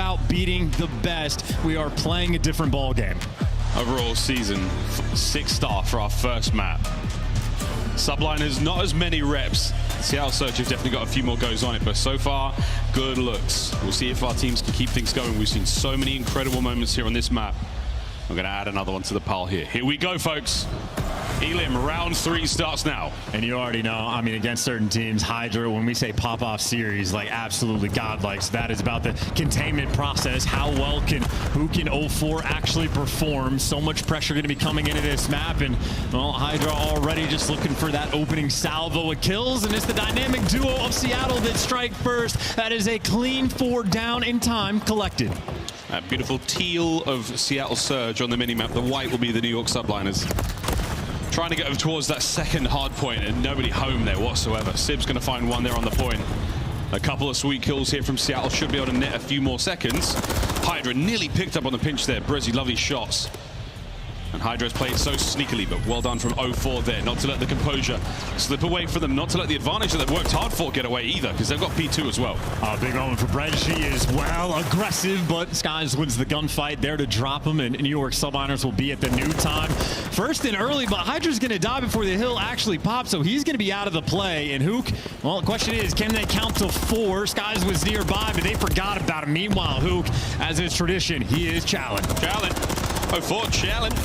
about beating the best. We are playing a different ball game. Overall season, 6-star for our first map. Subliners, not as many reps. Seattle Surge have definitely got a few more goes on it, but so far, good looks. We'll see if our teams can keep things going. We've seen so many incredible moments here on this map. We're going to add another one to the pile here. Here we go, folks. Elim, round 3 starts now. And you already know, I mean, against certain teams, Hydra, when we say pop-off series, like absolutely godlike. So that is about the containment process. Who can 0-4 actually perform? So much pressure going to be coming into this map. And, well, Hydra already just looking for that opening salvo of kills. And it's the dynamic duo of Seattle that strike first. That is a clean 4 down in time collected. That beautiful teal of Seattle Surge on the minimap. The white will be the New York Subliners. Trying to get towards that second hard point, and nobody home there whatsoever. Sib's going to find one there on the point. A couple of sweet kills here from Seattle. Should be able to net a few more seconds. Hydra nearly picked up on the pinch there. Brezzy, lovely shots. And Hydra's played so sneakily, but well done from 0-4 there. Not to let the composure slip away from them. Not to let the advantage that they've worked hard for get away either, because they've got P2 as well. Big moment for Brezzy is, well, aggressive, but Skies wins the gunfight there to drop him, and New York Subliners will be at the new time. First and early, but Hydra's going to die before the hill actually pops, so he's going to be out of the play. And Hook, well, the question is, can they count to 4? Skies was nearby, but they forgot about him. Meanwhile, Hook, as is tradition, he is challenged. 0-4, challenge.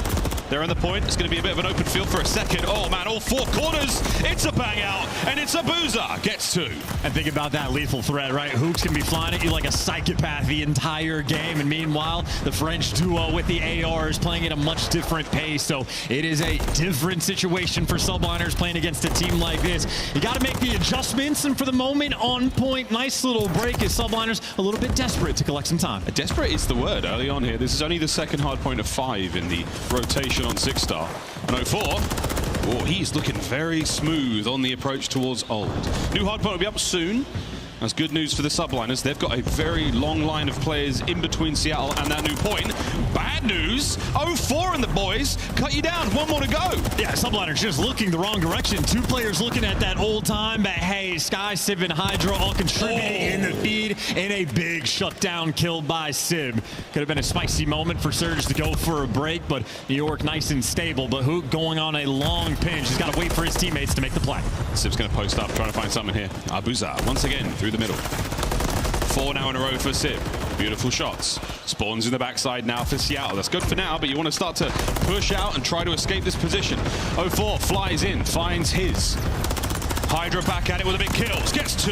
They're on the point. It's going to be a bit of an open field for a second. Oh, man, all 4 corners. It's a bang out, and it's a boozer. Gets 2. And think about that lethal threat, right? Hook's going to be flying at you like a psychopath the entire game. And meanwhile, the French duo with the AR is playing at a much different pace. So it is a different situation for Subliners playing against a team like this. You got to make the adjustments, and for the moment, on point. Nice little break as Subliners a little bit desperate to collect some time. Desperate is the word early on here. This is only the second hard point of 5 in the rotation on 6-star. And 0-4. Oh, he's looking very smooth on the approach towards Old. New hard point will be up soon. That's good news for the Subliners. They've got a very long line of players in between Seattle and that new point. Bad news. 0-4 and the boys cut you down. 1 more to go. Yeah, Subliners just looking the wrong direction. 2 players looking at that old time, but hey, Sky, Sib, and Hydra all contributing in the feed, and a big shutdown kill by Sib. Could have been a spicy moment for Surge to go for a break, but New York nice and stable, but Hook going on a long pinch. He's got to wait for his teammates to make the play. Sib's going to post up, trying to find something here. Abuza, once again, through the middle. 4 now in a row for Sib. Beautiful shots. Spawns in the backside now for Seattle. That's good for now, but you want to start to push out and try to escape this position. 0-4 flies in, finds his. Hydra back at it with a big kills. Gets 2.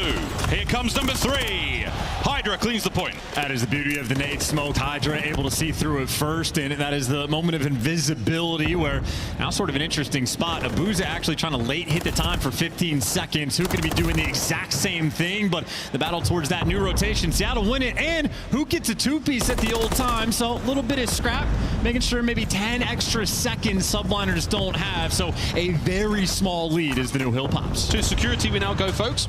Here comes number 3. Hydra cleans the point. That is the beauty of the nade smoke. Hydra able to see through it first, and that is the moment of invisibility where now sort of an interesting spot. Abuza actually trying to late hit the time for 15 seconds. Who could be doing the exact same thing, but the battle towards that new rotation. Seattle win it, and who gets a 2-piece at the old time? So a little bit of scrap, making sure maybe 10 extra seconds Subliners don't have. So a very small lead as the new hill pops. To security we now go, folks.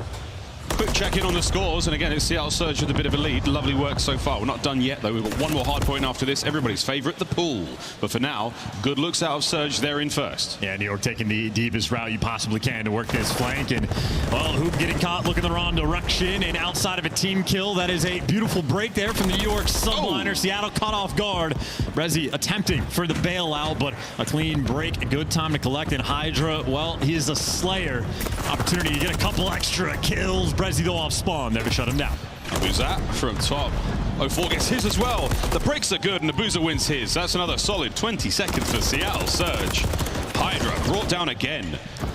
Quick check in on the scores, and again, it's Seattle Surge with a bit of a lead. Lovely work so far. We're not done yet, though. We've got 1 more hard point after this. Everybody's favorite, the pool. But for now, good looks out of Surge. They're in first. Yeah, New York taking the deepest route you possibly can to work this flank. And, well, Hoop getting caught looking the wrong direction. And outside of a team kill, that is a beautiful break there from the New York Subliner. Oh. Seattle caught off guard. Brezzy attempting for the bailout, but a clean break. A good time to collect. And Hydra, well, he is a slayer. Opportunity to get a couple extra kills. Brezzy, though, off spawn there to shut him down. Abuza from top. 0-4 gets his as well. The breaks are good, and Abuza wins his. That's another solid 20 seconds for Seattle Surge. Hydra brought down again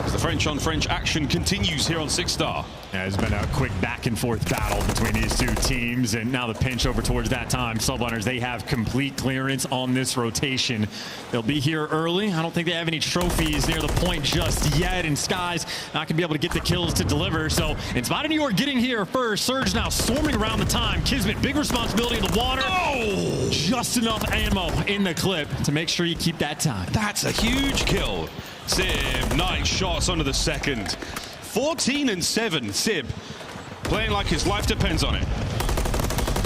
as the French on French action continues here on 6-star. Yeah, it's been a quick back and forth battle between these 2 teams, and now the pinch over towards that time. Subliners, they have complete clearance on this rotation. They'll be here early. I don't think they have any trophies near the point just yet, and Skies not going to be able to get the kills to deliver. So in spite of New York getting here first, Surge now storming around the time. Kismet, big responsibility in the water. Oh! Just enough ammo in the clip to make sure you keep that time. That's a huge kill. Sib, nice shots onto the second. 14 and 7, Sib, playing like his life depends on it.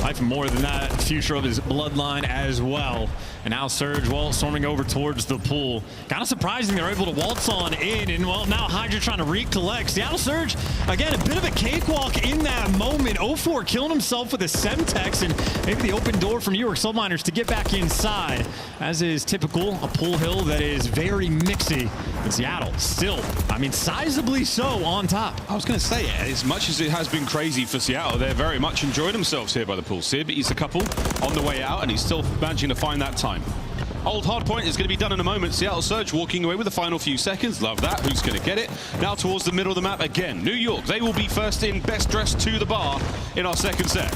Life more than that, future of his bloodline as well. And now Surge, well, storming over towards the pool. Kind of surprising they're able to waltz on in, and well, now Hydra trying to recollect. Seattle Surge, again, a bit of a cakewalk in that moment. 0-4 killing himself with a Semtex, and maybe the open door for New York Subliners to get back inside. As is typical, a pool hill that is very mixy. And Seattle still, I mean, sizably so on top. I was going to say, as much as it has been crazy for Seattle, they're very much enjoying themselves here by the pool. Sib, he's a couple on the way out, and he's still managing to find that time. Old hardpoint is going to be done in a moment. Seattle Surge walking away with the final few seconds. Love that. Who's going to get it? Now towards the middle of the map again. New York, they will be first in, best dressed to the bar in our second set.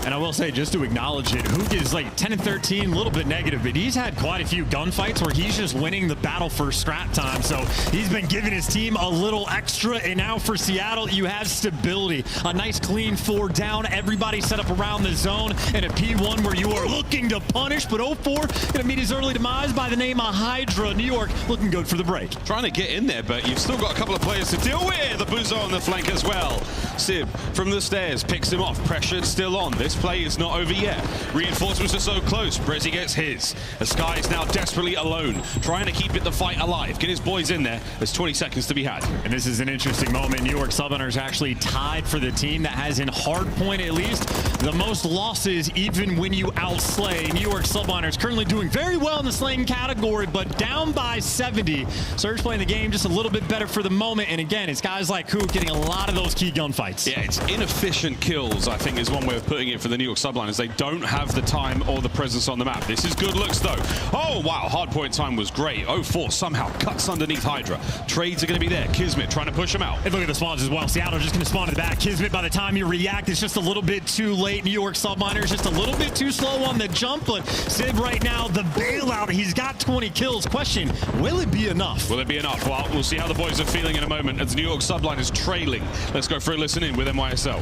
And I will say, just to acknowledge it, Hook is like 10 and 13, a little bit negative, but he's had quite a few gunfights where he's just winning the battle for strat time. So he's been giving his team a little extra. And now for Seattle, you have stability. A nice clean 4 down. Everybody set up around the zone. And a P1 where you are looking to punish. But 0-4 going to meet his early demise by the name of Hydra. New York looking good for the break. Trying to get in there, but you've still got a couple of players to deal with. The Buzo on the flank as well. Sib from the stairs picks him off. Pressure still on. This play is not over yet. Reinforcements are so close. Brezzy gets his. The Sky is now desperately alone, trying to keep the fight alive. Get his boys in there. There's 20 seconds to be had. And this is an interesting moment. New York Subliners actually tied for the team that has in hardpoint at least the most losses even when you outslay. New York Subliners currently doing very well in the slaying category, but down by 70. Surge playing the game just a little bit better for the moment. And again, it's guys like Hook getting a lot of those key gunfights. Yeah, it's inefficient kills, I think, is one way of putting it for the New York Subliners. They don't have the time or the presence on the map. This is good looks, though. Oh, wow, hardpoint time was great. 0-4 somehow cuts underneath Hydra. Trades are going to be there. Kismet trying to push him out. And look at the spawns as well. Seattle just going to spawn in the back. Kismet, by the time you react, it's just a little bit too late. New York Subliners just a little bit too slow on the jump, but Sid right now, the bailout, he's got 20 kills. Question, will it be enough? Will it be enough? Well, we'll see how the boys are feeling in a moment as New York Subliners trailing. Let's go for a listen in with NYSL.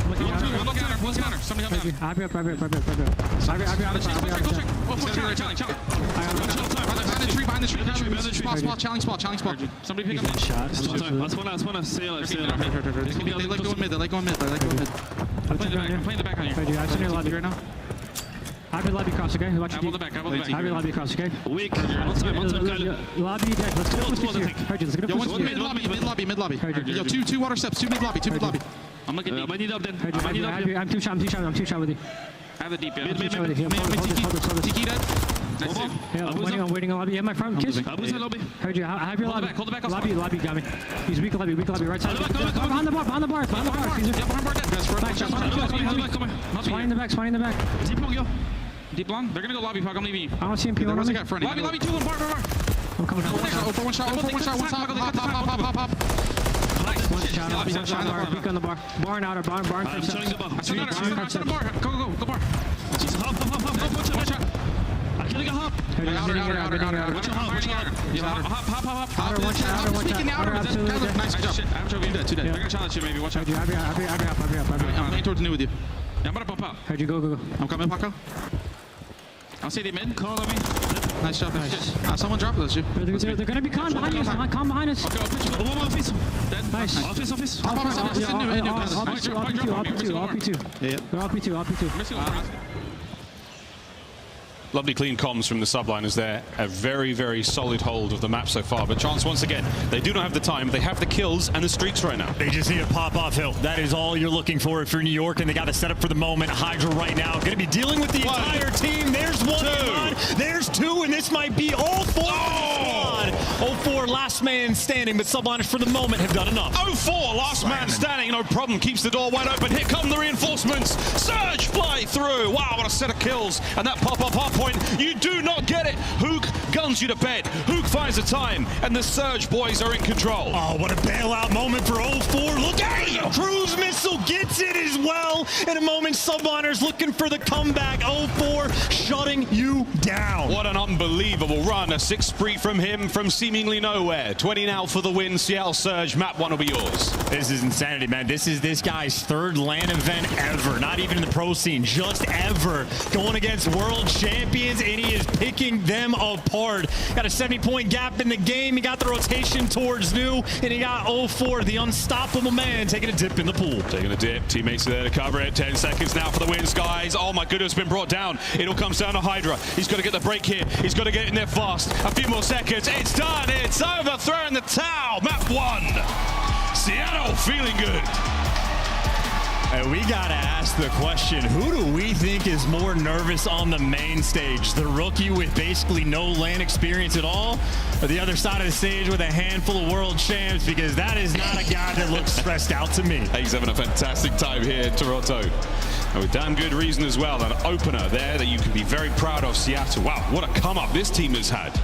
What's counter? Somebody help me out. Behind the tree. Spot, challenge spot. Somebody pick up that shot. Let's wanna sail it. They like going mid. I'm playing the back on you. I'm in lobby right now. I have your lobby cross, okay? Watch the back. I have your lobby cross, okay? Weak. One time. Lobby dead. Let's go. Mid lobby. Yo, two water steps. Two mid lobby. I'm looking deep. I need up then. I'm too shot with you. I have the deep. Mid. Tiki dead. Nice. I'm waiting on lobby. You have my front, Kiss. Heard you. I have your lobby. Hold the back. Lobby got me. He's weak lobby. Right side. Behind the bar. Behind the bar. Spawning in the back. Deep long, yo. Deep long. They're gonna go lobby. I'm leaving you. I don't see him. Lobby 2 and bar. I'm coming. One shot. Pop. One shot. Peek on the bar. Barn out. Barn. I'm showing the bar. Go bar. Watch out. I'm killing a hop. Outer. Watch out. Hop. Outer. Nice job. I'm trying to do that. They're gonna challenge you maybe. Watch out. I'm heading towards new with you. I'm gonna pop out. Heard you. Go. I'm coming, Paco. I'll see the mid. Call on me. Nice job. Someone drop us, you. They're gonna be con behind us. Con behind us. Okay, I'll pitch you. Office. Nice. Office. All P2. Lovely clean comms from the subliners there. A very, very solid hold of the map so far. But Chance, once again, they do not have the time. They have the kills and the streaks right now. They just need to pop off hill. That is all you're looking for if you're New York, and they got to set up for the moment. Hydra right now going to be dealing with the entire team. There's one. There's two, and this might be all 4 squad. 0-4, last man standing, but subliners for the moment have done enough. 0-4, last man standing, no problem. Keeps the door wide open. Here come the reinforcements. Surge fly through. Wow, what a set of kills. And that pop-up hardpoint, you do not get it. Hook guns you to bed. Hook finds the time, and the Surge boys are in control. Oh, what a bailout moment for 0-4. Look at it. Cruise missile gets it as well. In a moment, subliners looking for the comeback. 0-4 shutting you down. down. What an unbelievable run. A 6 spree from him from seemingly nowhere. 20 now for the win. Seattle Surge. Map 1 will be yours. This is insanity, man. This is this guy's third LAN event ever. Not even in the pro scene, just ever. Going against world champions, and he is picking them apart. Got a 70-point gap in the game. He got the rotation towards New, and he got 0-4, the unstoppable man, taking a dip in the pool. Taking a dip. Teammates are there to cover it. 10 seconds now for the win, Skies. Oh my goodness, been brought down. It all comes down to Hydra. He's got to get the break here. He's got to get in there fast. A few more seconds. It's done. It's over. Throwing the towel. Map 1. Seattle feeling good. And we got to ask the question, who do we think is more nervous on the main stage? The rookie with basically no LAN experience at all, or the other side of the stage with a handful of world champs? Because that is not a guy that looks stressed out to me. He's having a fantastic time here in Toronto. And with damn good reason as well. An opener there that you can be very proud of, Seattle. Wow, what a come up this team has had.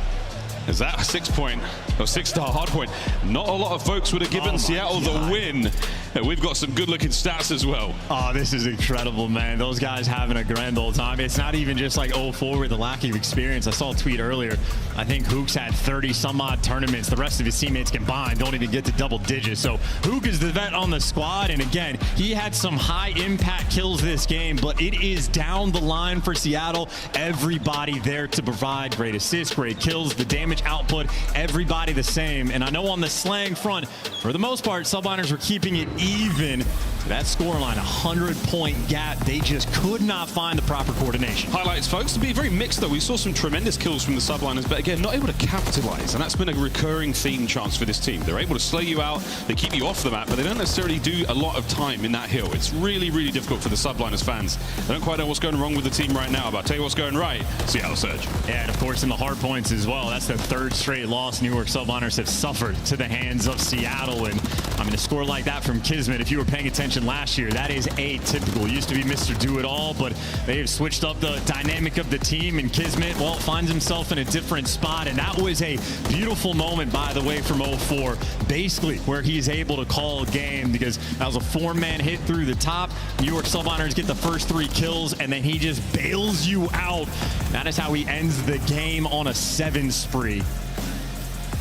Is that a 6-point or 6-star hardpoint? Not a lot of folks would have given Seattle the win. And we've got some good-looking stats as well. Oh, this is incredible, man. Those guys having a grand old time. It's not even just like 0-4 with the lack of experience. I saw a tweet earlier. I think Hook's had 30-some-odd tournaments. The rest of his teammates combined don't even get to double digits. So Hook is the vet on the squad. And again, he had some high-impact kills this game, but it is down the line for Seattle. Everybody there to provide great assists, great kills, the damage output, everybody the same. And I know on the slang front, for the most part, subliners were keeping it even. That scoreline, 100-point gap. They just could not find the proper coordination. Highlights, folks, to be very mixed, though. We saw some tremendous kills from the subliners, but again, not able to capitalize. And that's been a recurring theme chance for this team. They're able to slay you out, they keep you off the map, but they don't necessarily do a lot of time in that hill. It's really, really difficult for the subliners fans. They don't quite know what's going wrong with the team right now, but I'll tell you what's going right. Seattle Surge. Yeah, and of course in the hard points as well. That's the third straight loss New York subliners have suffered to the hands of Seattle. And I mean, a score like that from Kismet, if you were paying attention last year, that is atypical. Used to be Mr. Do-It-All, but they have switched up the dynamic of the team, and Kismet, well, finds himself in a different spot. And that was a beautiful moment, by the way, from 0-4, basically where he's able to call a game, because that was a 4-man hit through the top. New York subliners get the first 3 kills, and then he just bails you out. That is how he ends the game on a 7 spree.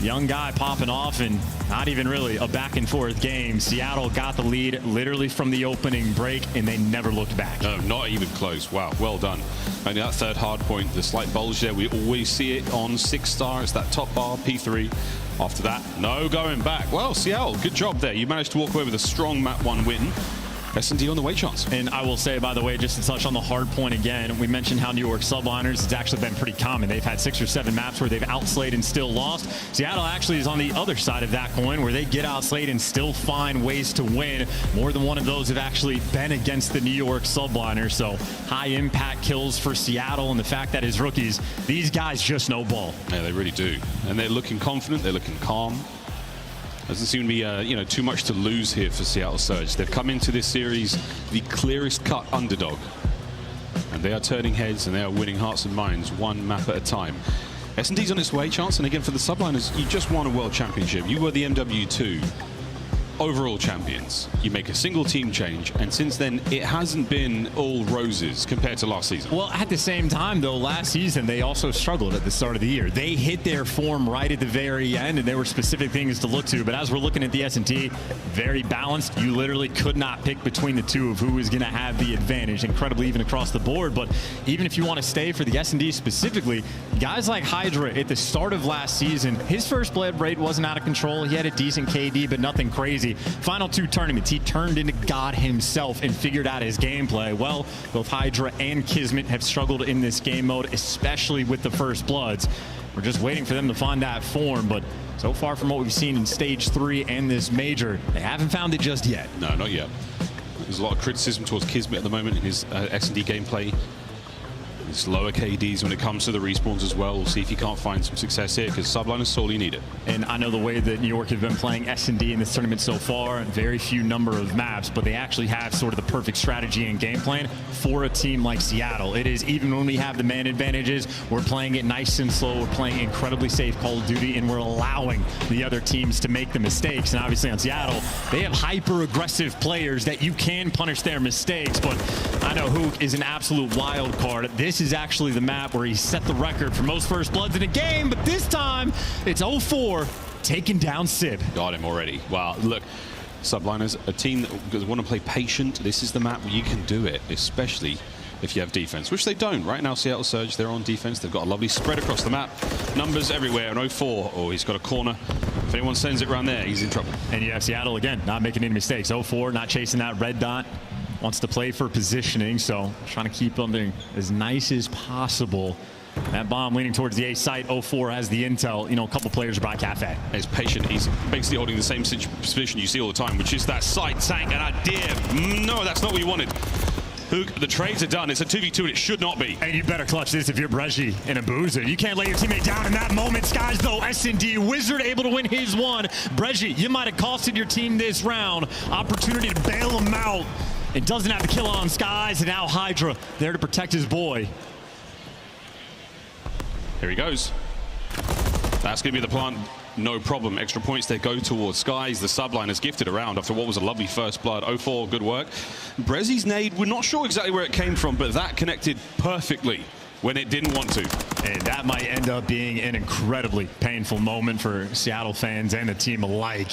Young guy popping off, and not even really a back and forth game. Seattle got the lead literally from the opening break, and they never looked back. No, not even close. Wow, well done. And that third hard point, the slight bulge there, we always see it on 6-star. It's that top bar, P3. After that, no going back. Well, Seattle, good job there. You managed to walk away with a strong map 1 win. S&D on the way chance. And I will say, by the way, just to touch on the hard point again, we mentioned how New York subliners, it's actually been pretty common. They've had 6 or 7 maps where they've outslayed and still lost. Seattle actually is on the other side of that coin, where they get outslayed and still find ways to win. More than one of those have actually been against the New York subliners. So high impact kills for Seattle, and the fact that as rookies, these guys just know ball. Yeah, they really do. And they're looking confident, they're looking calm. Doesn't seem to be too much to lose here for Seattle Surge. They've come into this series the clearest cut underdog, and they are turning heads and they are winning hearts and minds one map at a time. S&D's on its way, Chance, and again for the subliners, you just won a world championship. You were the MW2 overall champions. You make a single team change, and since then it hasn't been all roses compared to last season. Well, at the same time though, last season they also struggled at the start of the year. They hit their form right at the very end, and there were specific things to look to, but as we're looking at the S&T, very balanced. You literally could not pick between the two of who was going to have the advantage. Incredibly even across the board. But even if you want to stay for the S&D specifically, guys like Hydra at the start of last season, his first blood rate wasn't out of control. He had a decent KD, but nothing crazy. Final 2 tournaments, he turned into God himself and figured out his gameplay. Well, both Hydra and Kismet have struggled in this game mode, especially with the First Bloods. We're just waiting for them to find that form, but so far from what we've seen in Stage 3 and this major, they haven't found it just yet. No, not yet. There's a lot of criticism towards Kismet at the moment in his S&D gameplay. His lower KDs when it comes to the respawns as well. We'll see if he can't find some success here, because subliners sorely need it. And I know the way that New York have been playing S&D in this tournament so far, very few number of maps, but they actually have sort of the perfect strategy and game plan for a team like Seattle. It is, even when we have the man advantages, we're playing it nice and slow, we're playing incredibly safe Call of Duty, and we're allowing the other teams to make the mistakes. And obviously on Seattle, they have hyper-aggressive players that you can punish their mistakes, but I know Hook is an absolute wild card. This is actually the map where he set the record for most first bloods in a game, but this time it's 0-4 taking down Sib. Got him already. Wow, look, Subliners, a team that want to play patient. This is the map where you can do it, especially if you have defense, which they don't. Right now, Seattle Surge, they're on defense. They've got a lovely spread across the map. Numbers everywhere. An 0-4. Oh, he's got a corner. If anyone sends it around there, he's in trouble. And you have Seattle, again, not making any mistakes. 0-4, not chasing that red dot. Wants to play for positioning, so trying to keep them as nice as possible. That bomb leaning towards the A site. 0-4 has the intel. You know, a couple players are by Cafe. He's patient. He's basically holding the same position you see all the time, which is that side tank. And I dare. No, that's not what you wanted. Hook, the trades are done. It's a 2v2 and it should not be. And you better clutch this if you're Breji and Abuza. You can't let your teammate down in that moment. Skies, though, S&D, Wizard able to win his one. Breji, you might have costed your team this round. Opportunity to bail him out. It doesn't have the kill on Skies, and now Hydra there to protect his boy. Here he goes. That's going to be the plant. No problem. Extra points there go towards Skies. The subline is gifted around after what was a lovely first blood. 0-4, good work. Brezi's nade, we're not sure exactly where it came from, but that connected perfectly when it didn't want to. And that might end up being an incredibly painful moment for Seattle fans and the team alike.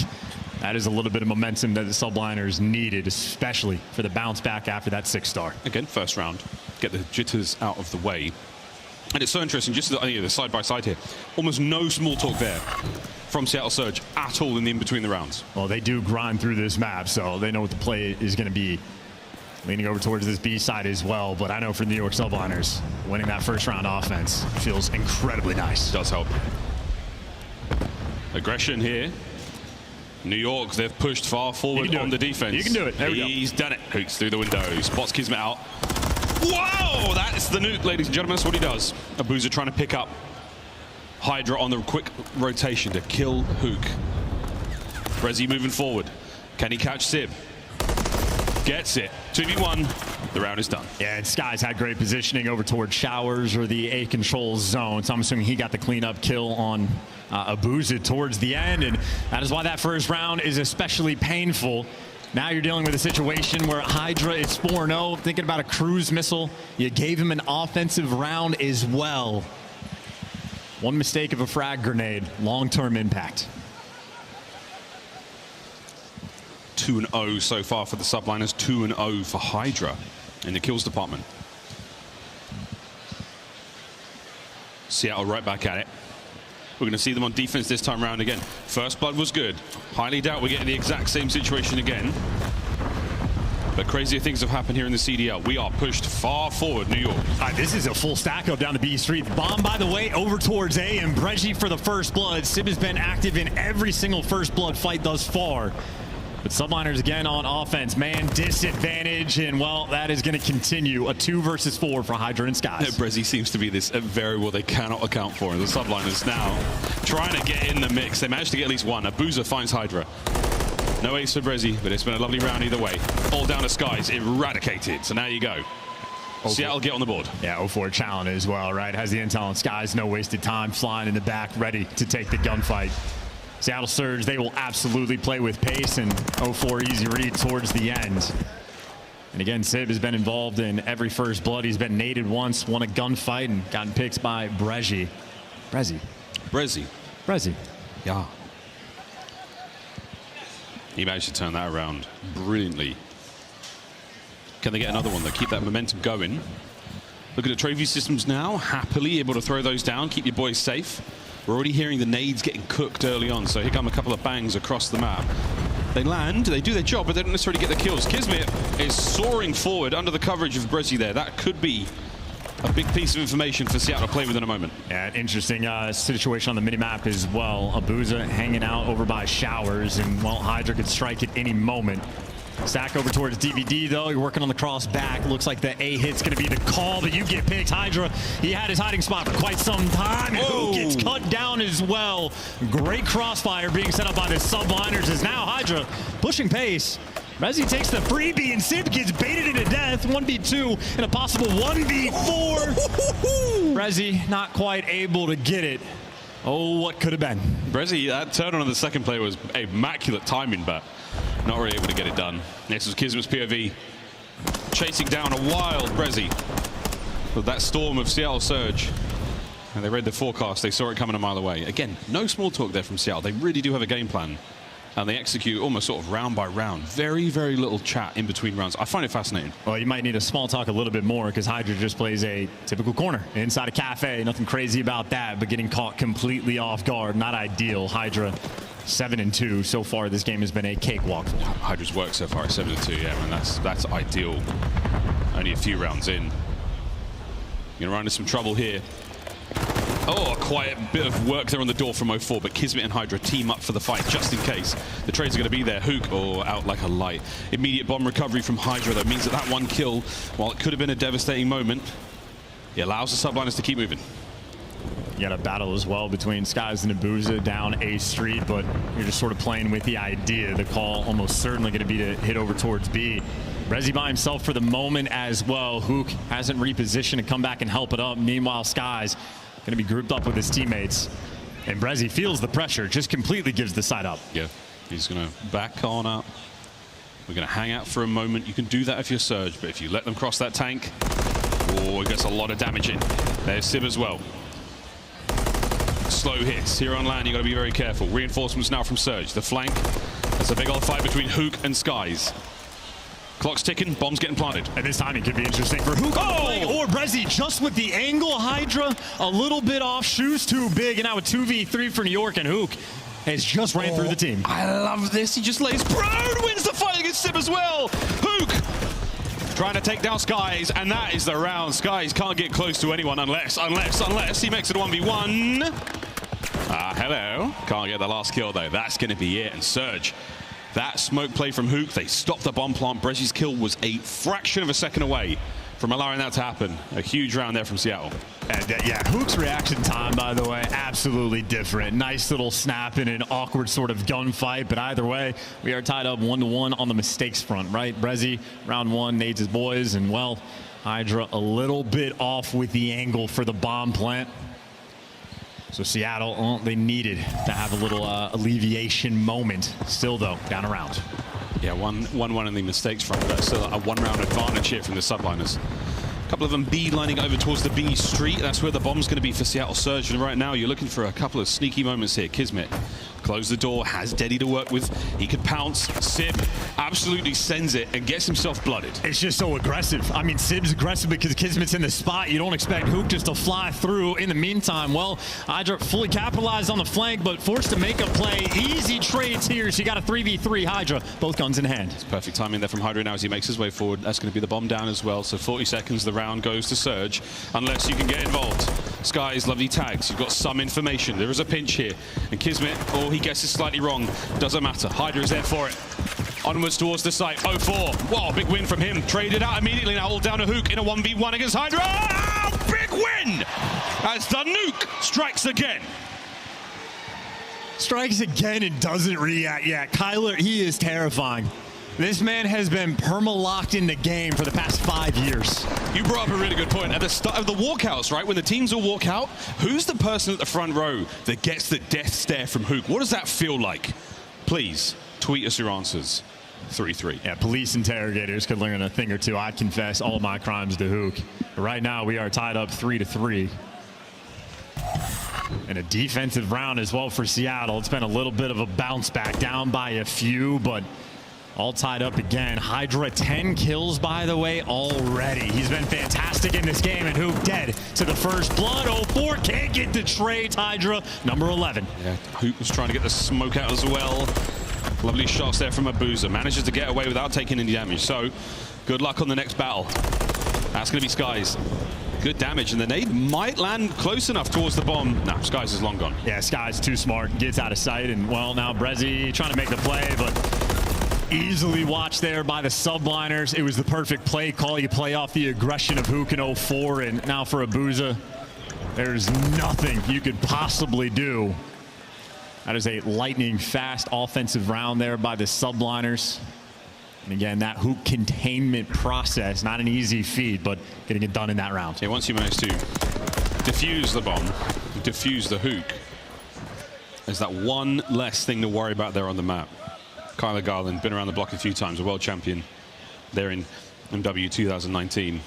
That is a little bit of momentum that the subliners needed, especially for the bounce back after that 6-star. Again, first round. Get the jitters out of the way. And it's so interesting, just the side by side here. Almost no small talk there from Seattle Surge at all in between the rounds. Well, they do grind through this map, so they know what the play is going to be. Leaning over towards this B side as well, but I know for the New York Subliners, winning that first round offense feels incredibly nice. Does help. Aggression here. New York, they've pushed far forward on the defense. You can do it. There we go. He's done it. Hooks through the window. Spots Kismet out. Whoa! That's the nuke, ladies and gentlemen. That's what he does. Abuza trying to pick up Hydra on the quick rotation to kill Hook. Brezi moving forward. Can he catch Sib? Gets it. 2v1. The round is done. Yeah, and Skies had great positioning over towards Showers or the A control zone. So I'm assuming he got the cleanup kill on Abuza towards the end. And that is why that first round is especially painful. Now you're dealing with a situation where Hydra is 4-0, thinking about a cruise missile. You gave him an offensive round as well. One mistake of a frag grenade, long-term impact. 2-0 so far for the subliners, 2-0 for Hydra in the kills department. Seattle right back at it. We're going to see them on defense this time around again. First blood was good. Highly doubt we're getting the exact same situation again. But crazier things have happened here in the CDL. We are pushed far forward, New York. This is a full stack up down the B Street. Bomb, by the way, over towards A, and Breji for the first blood. Sib has been active in every single first blood fight thus far. But subliners again on offense. Man disadvantage, and well, that is going to continue. A 2 versus 4 for Hydra and Skies. Brezi seems to be this variable they cannot account for. The subliners now trying to get in the mix. They managed to get at least one. Abuza finds Hydra. No ace for Brezi, but it's been a lovely round either way. All down to Skies, eradicated. So now you go. Seattle get on the board. Yeah, 0-4 challenge as well, right? Has the intel on Skies, no wasted time, flying in the back, ready to take the gunfight. Seattle Surge, they will absolutely play with pace, and 0-4 easy read towards the end. And again, Sib has been involved in every first blood. He's been naded once, won a gunfight, and gotten picked by Breji. Brezi. Yeah. He managed to turn that around brilliantly. Can they get another one? They keep that momentum going. Look at the trophy systems now, happily able to throw those down, keep your boys safe. We're already hearing the nades getting cooked early on, so here come a couple of bangs across the map. They land, they do their job, but they don't necessarily get the kills. Kismet is soaring forward under the coverage of Brezi there. That could be a big piece of information for Seattle to play with in a moment. Yeah, interesting situation on the minimap as well. Abuza hanging out over by Showers, and well, Hydra could strike at any moment. Stack over towards DVD, though. You're working on the cross back. Looks like the A hit's going to be the call, but you get picked. Hydra, he had his hiding spot for quite some time. Who gets cut down as well. Great crossfire being set up by the subliners as now Hydra pushing pace. Brezi takes the freebie, and Sib gets baited into death. 1v2 and a possible 1v4. Brezi not quite able to get it. Oh, what could have been. Brezi, that turn on the second play was immaculate timing, but not really able to get it done. Next was Kismet's POV. Chasing down a wild Brezi. But that storm of Seattle Surge, and they read the forecast, they saw it coming a mile away. Again, no small talk there from Seattle. They really do have a game plan. And they execute almost sort of round by round. Very, very little chat in between rounds. I find it fascinating. Well, you might need a small talk a little bit more because Hydra just plays a typical corner inside a cafe. Nothing crazy about that, but getting caught completely off guard. Not ideal. Hydra 7-2 so far. This game has been a cakewalk. Hydra's work so far at 7-2. Yeah, man, that's ideal. Only a few rounds in. Gonna run into some trouble here. Oh, quite a bit of work there on the door from 04, but Kismet and Hydra team up for the fight just in case. The trades are going to be there. Hook, out like a light. Immediate bomb recovery from Hydra, though, means that one kill, while it could have been a devastating moment, it allows the subliners to keep moving. You got a battle as well between Skies and Abuza down A Street, but you're just sort of playing with the idea. The call almost certainly going to be to hit over towards B. Brezzy by himself for the moment as well. Hook hasn't repositioned to come back and help it up. Meanwhile, Skies going to be grouped up with his teammates. And Brezzy feels the pressure, just completely gives the side up. Yeah, he's going to back on up. We're going to hang out for a moment. You can do that if you're Surge, but if you let them cross that tank, it gets a lot of damage in. There's Sib as well. Slow hits. Here on land, you've got to be very careful. Reinforcements now from Surge. The flank. That's a big old fight between Hook and Skies. Clock's ticking, bomb's getting planted. And this timing could be interesting for Hook or Brezzy, just with the angle. Hydra a little bit off, shoes too big, and now a 2v3 for New York, and Hook has just ran through the team. I love this. He just lays prone, wins the fight against Sib as well. Hook trying to take down Skies, and that is the round. Skies can't get close to anyone unless he makes it a 1v1. Hello. Can't get the last kill though. That's going to be it. And Surge, that smoke play from Hook, they stopped the bomb plant. Brezzy's kill was a fraction of a second away from allowing that to happen. A huge round there from Seattle. And yeah, Hook's reaction time, by the way, absolutely different. Nice little snap in an awkward sort of gunfight, but either way, we are tied up 1-1 on the mistakes front, right? Brezzy, round one, nades his boys, and well, Hydra a little bit off with the angle for the bomb plant. So Seattle, they needed to have a little alleviation moment. Still, though, down a round. Yeah, 1-1 in the mistakes front, but that's still a one-round advantage here from the subliners. A couple of them beelining over towards the B Street. That's where the bomb's going to be for Seattle Surge. And right now, you're looking for a couple of sneaky moments here. Kismet closed the door, has Deddy to work with. He could pounce. Sib absolutely sends it and gets himself blooded. It's just so aggressive. I mean, Sib's aggressive because Kismet's in the spot. You don't expect Hook just to fly through. In the meantime, well, Hydra fully capitalized on the flank, but forced to make a play. Easy trades here. So you got a 3v3 Hydra, both guns in hand. It's perfect timing there from Hydra now as he makes his way forward. That's going to be the bomb down as well. So 40 seconds, the round goes to Surge, unless you can get involved. Skies, lovely tags. You've got some information. There is a pinch here. And Kismet, he guesses slightly wrong. Doesn't matter. Hydra is there for it. Onwards towards the site. 04. Wow, big win from him. Traded out immediately now. All down to Hook in a 1v1 against Hydra. Oh, big win! As the nuke strikes again. Strikes again and doesn't react. Yeah, Kyler, he is terrifying. This man has been perma-locked in the game for the past 5 years. You brought up a really good point. At the start of the walkouts, right, when the teams all walk out, who's the person at the front row that gets the death stare from Hook? What does that feel like? Please, tweet us your answers. 3-3. Yeah, police interrogators could learn a thing or two. I'd confess all my crimes to Hook. But right now, we are tied up 3-3. And a defensive round as well for Seattle. It's been a little bit of a bounce back, down by a few, but all tied up again. Hydra 10 kills, by the way, already. He's been fantastic in this game, and Hook dead to the first blood. 04 can't get the trade. Hydra, number 11. Yeah, Hook was trying to get the smoke out as well. Lovely shots there from Abuza. Manages to get away without taking any damage. So, good luck on the next battle. That's going to be Skies. Good damage, and the nade might land close enough towards the bomb. No, Skies is long gone. Yeah, Skies too smart, gets out of sight, and well, now Brezzy trying to make the play, but easily watched there by the subliners. It was the perfect play call. You play off the aggression of Hook in 04, and now for Abuza, there's nothing you could possibly do. That is a lightning fast offensive round there by the subliners. And again, that Hook containment process, not an easy feat, but getting it done in that round. Yeah, once you manage to defuse the bomb, defuse the Hook, there's that one less thing to worry about there on the map. Kyler Garland, been around the block a few times, a world champion there in MW 2019.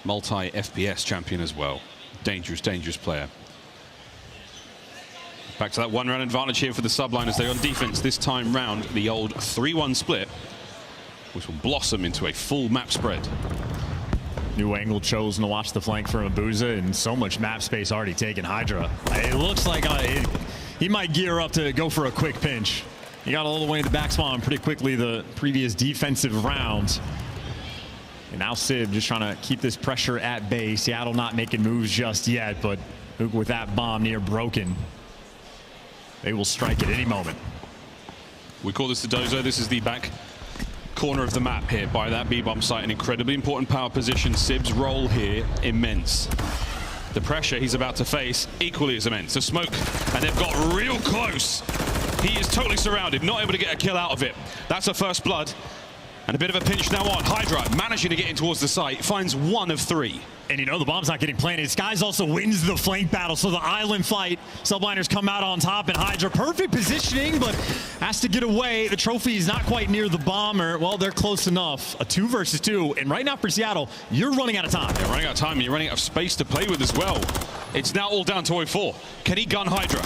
multi-FPS champion as well. Dangerous, dangerous player. Back to that one-round advantage here for the Subliners. They're on defense this time round. The old 3-1 split, which will blossom into a full map spread. New angle chosen to watch the flank from Abuza, and so much map space already taken. Hydra, it looks like he might gear up to go for a quick pinch. He got all the way in the back spawn pretty quickly the previous defensive round. And now Sib just trying to keep this pressure at bay. Seattle not making moves just yet, but with that bomb near broken, they will strike at any moment. We call this the dozo. This is the back corner of the map here by that B-bomb site. An incredibly important power position. Sib's role here, immense. The pressure he's about to face, equally as immense. The smoke, and they've got real close. He is totally surrounded, not able to get a kill out of it. That's a first blood. And a bit of a pinch now on. Hydra managing to get in towards the site, finds 1 of 3. And you know the bomb's not getting planted. Skies also wins the flank battle, so the island fight. Subliners come out on top, and Hydra perfect positioning, but has to get away. The trophy is not quite near the bomber. Well, they're close enough. A 2 versus 2, and right now for Seattle, you're running out of time. You're running out of time, and you're running out of space to play with as well. It's now all down to 0-4. Can he gun Hydra?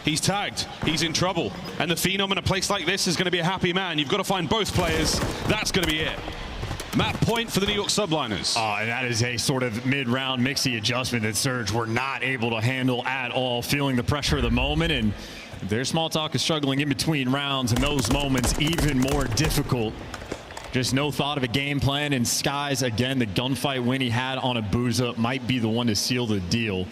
He's tagged, he's in trouble, and the Phenom in a place like this is going to be a happy man. You've got to find both players. That's going to be it. Map point for the New York Subliners. And that is a sort of mid-round mixy adjustment that Surge were not able to handle at all, feeling the pressure of the moment, and their small talk is struggling in between rounds, and those moments even more difficult. Just no thought of a game plan, and Skies, again, the gunfight win he had on Abuza might be the one to seal the deal.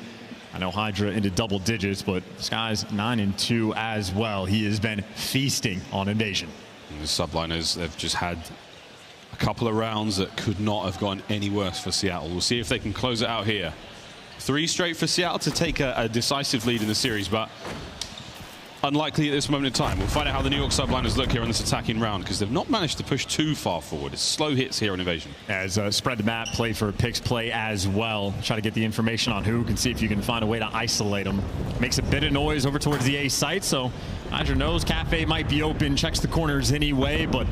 I know Hydra into double digits, but Skies 9-2 as well. He has been feasting on Invasion. And the Subliners, they've just had a couple of rounds that could not have gone any worse for Seattle. We'll see if they can close it out here. 3 straight for Seattle to take a decisive lead in the series, but unlikely at this moment in time. We'll find out how the New York Subliners look here in this attacking round, because they've not managed to push too far forward. It's slow hits here on Invasion. As spread the map, play for picks, play as well. Try to get the information on who, can see if you can find a way to isolate them. Makes a bit of noise over towards the A site, so Hydra knows Cafe might be open, checks the corners anyway, but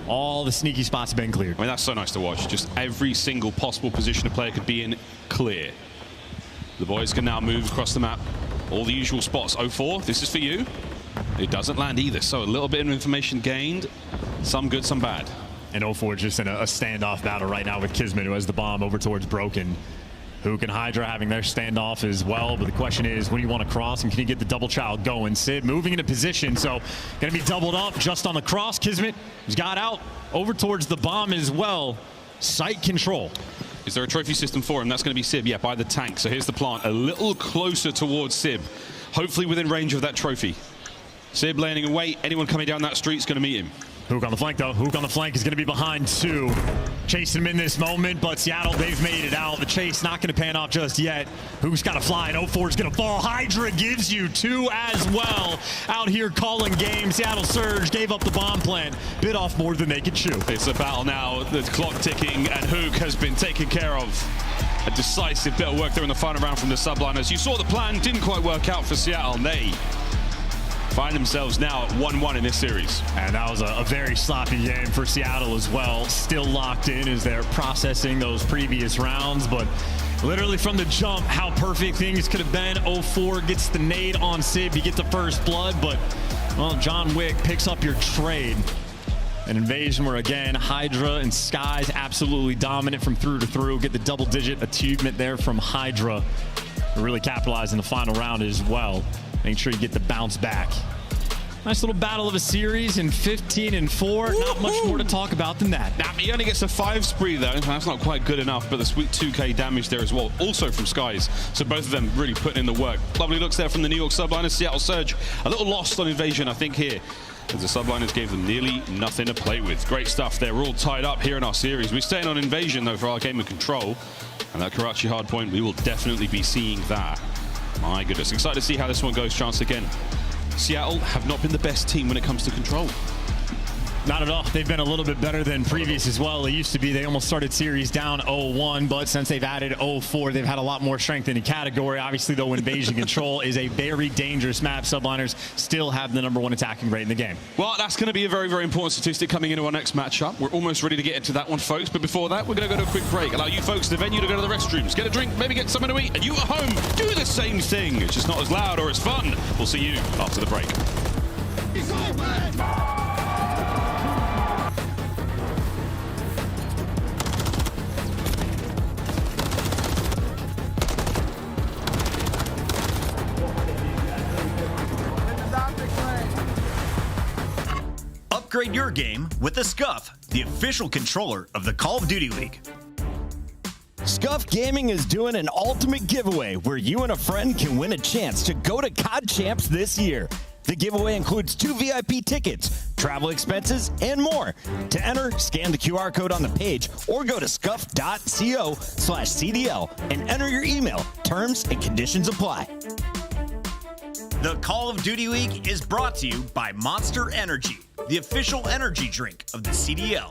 all the sneaky spots have been cleared. I mean, that's so nice to watch. Just every single possible position a player could be in, clear. The boys can now move across the map. All the usual spots. 0-4, this is for you. It doesn't land either, so a little bit of information gained. Some good, some bad. And 0-4 just in a standoff battle right now with Kismet, who has the bomb over towards Broken. Who can Hydra having their standoff as well, but the question is, when do you want to cross, and can you get the double child going? Sid moving into position, so going to be doubled up just on the cross. Kismet has got out over towards the bomb as well. Site control. Is there a trophy system for him? That's going to be Sib, yeah, by the tank. So here's the plant, a little closer towards Sib, hopefully within range of that trophy. Sib laying in wait. Anyone coming down that street is going to meet him. Hook on the flank, though. Hook on the flank is going to be behind 2. Chasing him in this moment, but Seattle, they've made it out. The chase not going to pan off just yet. Hook's got to fly, and 0-4 is going to fall. Hydra gives you 2 as well. Out here calling game. Seattle Surge gave up the bomb plant. Bit off more than they could chew. It's a battle now. The clock ticking, and Hook has been taken care of. A decisive bit of work there in the final round from the Subliners. You saw the plan didn't quite work out for Seattle. They find themselves now at 1-1 in this series. And that was a very sloppy game for Seattle as well. Still locked in as they're processing those previous rounds, but literally from the jump, how perfect things could have been. 0-4 gets the nade on Sib. You get the first blood, but, well, John Wick picks up your trade. An Invasion where, again, Hydra and Skies absolutely dominant from through to through. Get the double-digit achievement there from Hydra. Really capitalize in the final round as well. Make sure you get the bounce back. Nice little battle of a series in 15-4. Not much more to talk about than that. Now, he only gets a 5 spree, though. That's not quite good enough, but the sweet 2k damage there as well, also from Skies. So both of them really putting in the work. Lovely looks there from the New York Subliners. Seattle Surge, a little lost on Invasion, I think, here, as the Subliners gave them nearly nothing to play with. Great stuff. They're all tied up here in our series. We're staying on Invasion, though, for our game of Control. And that Karachi hardpoint, we will definitely be seeing that. My goodness, excited to see how this one goes, Chance. Again, Seattle have not been the best team when it comes to Control. Not at all. They've been a little bit better than previous as well. It used to be they almost started series down 0-1, but since they've added 0-4, they've had a lot more strength in the category. Obviously, though, Invasion Control is a very dangerous map. Subliners still have the #1 attacking rate in the game. Well, that's going to be a very, very important statistic coming into our next matchup. We're almost ready to get into that one, folks. But before that, we're going to go to a quick break. Allow you folks in the venue to go to the restrooms, get a drink, maybe get something to eat, and you at home, do the same thing. It's just not as loud or as fun. We'll see you after the break. Upgrade your game with the Scuff, the official controller of the Call of Duty League. Scuff Gaming is doing an ultimate giveaway where you and a friend can win a chance to go to COD Champs this year. The giveaway includes 2 VIP tickets, travel expenses, and more. To enter, scan the QR code on the page or go to scuff.co/CDL and enter your email. Terms and conditions apply. The Call of Duty League is brought to you by Monster Energy, the official energy drink of the CDL.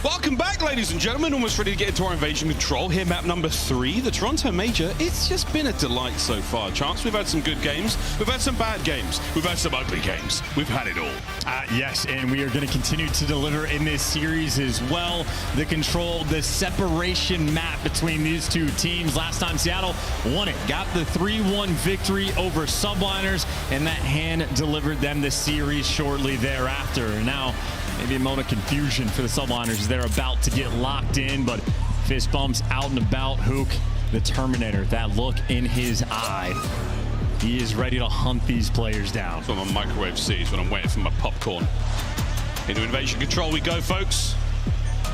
Welcome back, ladies and gentlemen. Almost ready to get into our Invasion Control. Here, map number 3, the Toronto Major. It's just been a delight so far, Chance. We've had some good games. We've had some bad games. We've had some ugly games. We've had it all. Yes, and we are going to continue to deliver in this series as well. The control, the separation map between these two teams. Last time Seattle won it, got the 3-1 victory over Subliners, and that hand delivered them the series shortly thereafter. Now, maybe a moment of confusion for the Subliners. They're about to get locked in, but fist bumps out and about. Hook, the Terminator, that look in his eye. He is ready to hunt these players down. That's what my microwave sees when I'm waiting for my popcorn. Into invasion control we go, folks.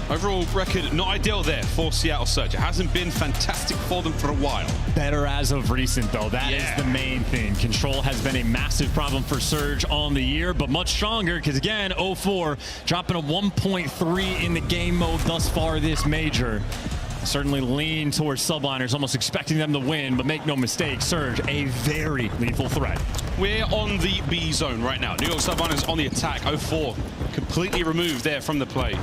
Overall record not ideal there for Seattle Surge. It hasn't been fantastic for them for a while. Better as of recent, though. That is the main thing. Control has been a massive problem for Surge on the year, but much stronger because, again, 0-4, dropping a 1.3 in the game mode thus far this major. Certainly lean towards subliners, almost expecting them to win, but make no mistake, Surge, a very lethal threat. We're on the B zone right now. New York subliners on the attack. 0-4, completely removed there from the play.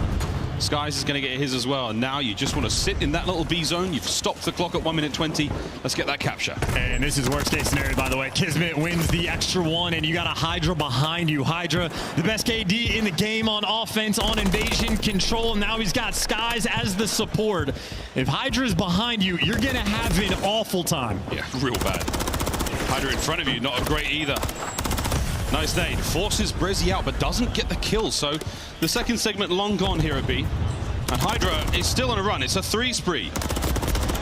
Skies is going to get his as well. And now you just want to sit in that little B zone. You've stopped the clock at 1:20. Let's get that capture. And this is worst case scenario, by the way. Kismet wins the extra one, and you got a Hydra behind you. Hydra, the best KD in the game on offense, on invasion control. Now he's got Skies as the support. If Hydra's behind you, you're going to have an awful time. Yeah, real bad. Hydra in front of you, not great either. Nice nade. Forces Brezzy out, but doesn't get the kill. So the second segment long gone here at B. And Hydra is still on a run. It's a 3 spree.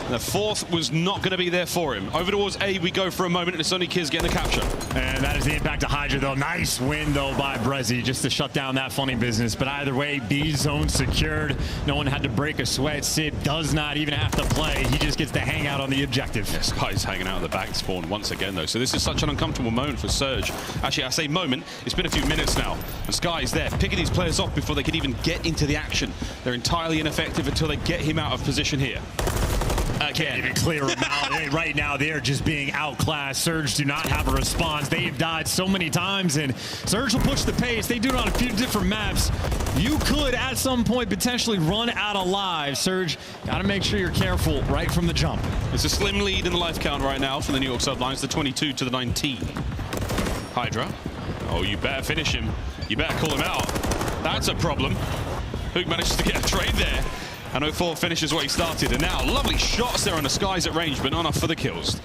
The fourth was not going to be there for him. Over towards A we go for a moment, and it's only Kiz getting the capture. And that is the impact of Hydra, though. Nice win, though, by Brezzy, just to shut down that funny business. But either way, B zone secured. No one had to break a sweat. Sid does not even have to play. He just gets to hang out on the objective. Yeah, Sky's hanging out of the back spawn once again, though. So this is such an uncomfortable moment for Surge. Actually, I say moment. It's been a few minutes now. And Sky's there, picking these players off before they can even get into the action. They're entirely ineffective until they get him out of position here. Can't even clear them out. Right now, they're just being outclassed. Surge do not have a response. They've died so many times, and Surge will push the pace. They do it on a few different maps. You could, at some point, potentially run out of lives. Surge, got to make sure you're careful right from the jump. It's a slim lead in the life count right now for the New York sublines, the 22 to the 19. Hydra. Oh, you better finish him. You better call him out. That's a problem. Hook manages to get a trade there. And 0-4 finishes what he started. And now, lovely shots there on the Skies at range, but not enough for the kills.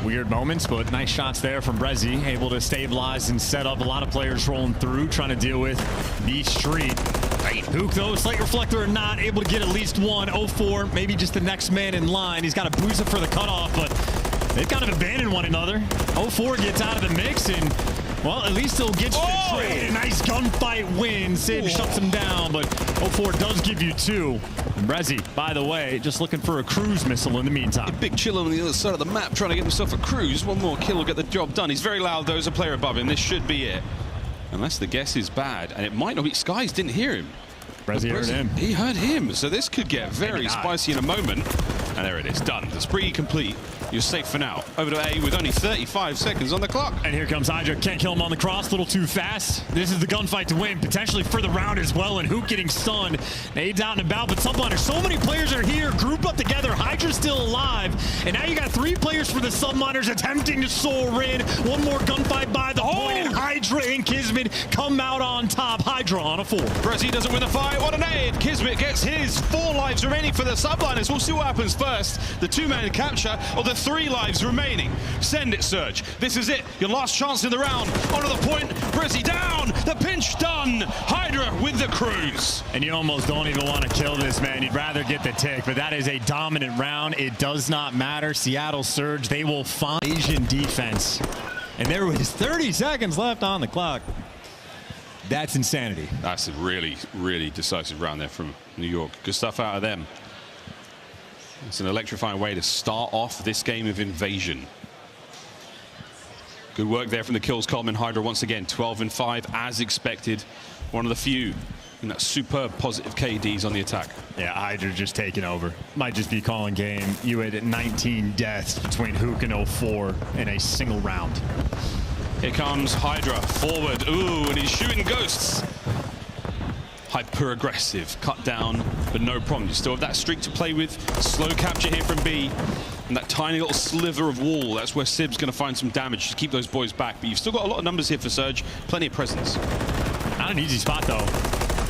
Weird moments, but nice shots there from Brezzy. Able to stabilize and set up. A lot of players rolling through, trying to deal with the street. Hook, though, Slate Reflector or not, able to get at least one. 0-4, maybe just the next man in line. He's got a booster for the cutoff, but they've kind of abandoned one another. 0-4 gets out of the mix, and well, at least he'll get you the trade. A nice gunfight win. Sid shuts him down, but 0-4 does give you 2. And Brezzy, by the way, just looking for a cruise missile in the meantime. Big chill on the other side of the map, trying to get himself a cruise. One more kill will get the job done. He's very loud, though. There's a player above him. This should be it. Unless the guess is bad. And it might not be. Skies didn't hear him. Brezzy heard him. He heard him. So this could get very spicy in a moment. And there it is. Done. The spree complete. You're safe for now. Over to A with only 35 seconds on the clock. And here comes Hydra. Can't kill him on the cross. A little too fast. This is the gunfight to win. Potentially for the round as well. And Hook getting stunned. Nades out and about. But Subliner, so many players are here. Group up together. Hydra's still alive. And now you got 3 players for the Subliners attempting to soar in. One more gunfight by the point. And Hydra and Kismet come out on top. Hydra on a 4. Brezzy doesn't win the fight. What an aid. Kismet gets his. 4 lives remaining for the Subliners. We'll see what happens first. The 2-man capture or the 3 lives remaining. Send it, Surge. This is it. Your last chance in the round. Onto the point. Brezzy down. The pinch done. Hydra with the cruise. And you almost don't even want to kill this, man. You'd rather get the tick, but that is a dominant round. It does not matter. Seattle Surge, they will find Asian defense. And there was 30 seconds left on the clock. That's insanity. That's a really, really decisive round there from New York. Good stuff out of them. It's an electrifying way to start off this game of invasion. Good work there from the kills column. And Hydra once again 12-5 as expected. One of the few in that superb positive KDs on the attack. Yeah, Hydra just taking over. Might just be calling game. You had 19 deaths between Hook and 0-4 in a single round. Here comes Hydra forward. Ooh, and he's shooting ghosts. Hyper aggressive, cut down, but no problem. You still have that streak to play with. Slow capture here from B. And that tiny little sliver of wall, that's where Sib's going to find some damage to keep those boys back. But you've still got a lot of numbers here for Surge. Plenty of presence. Not an easy spot, though.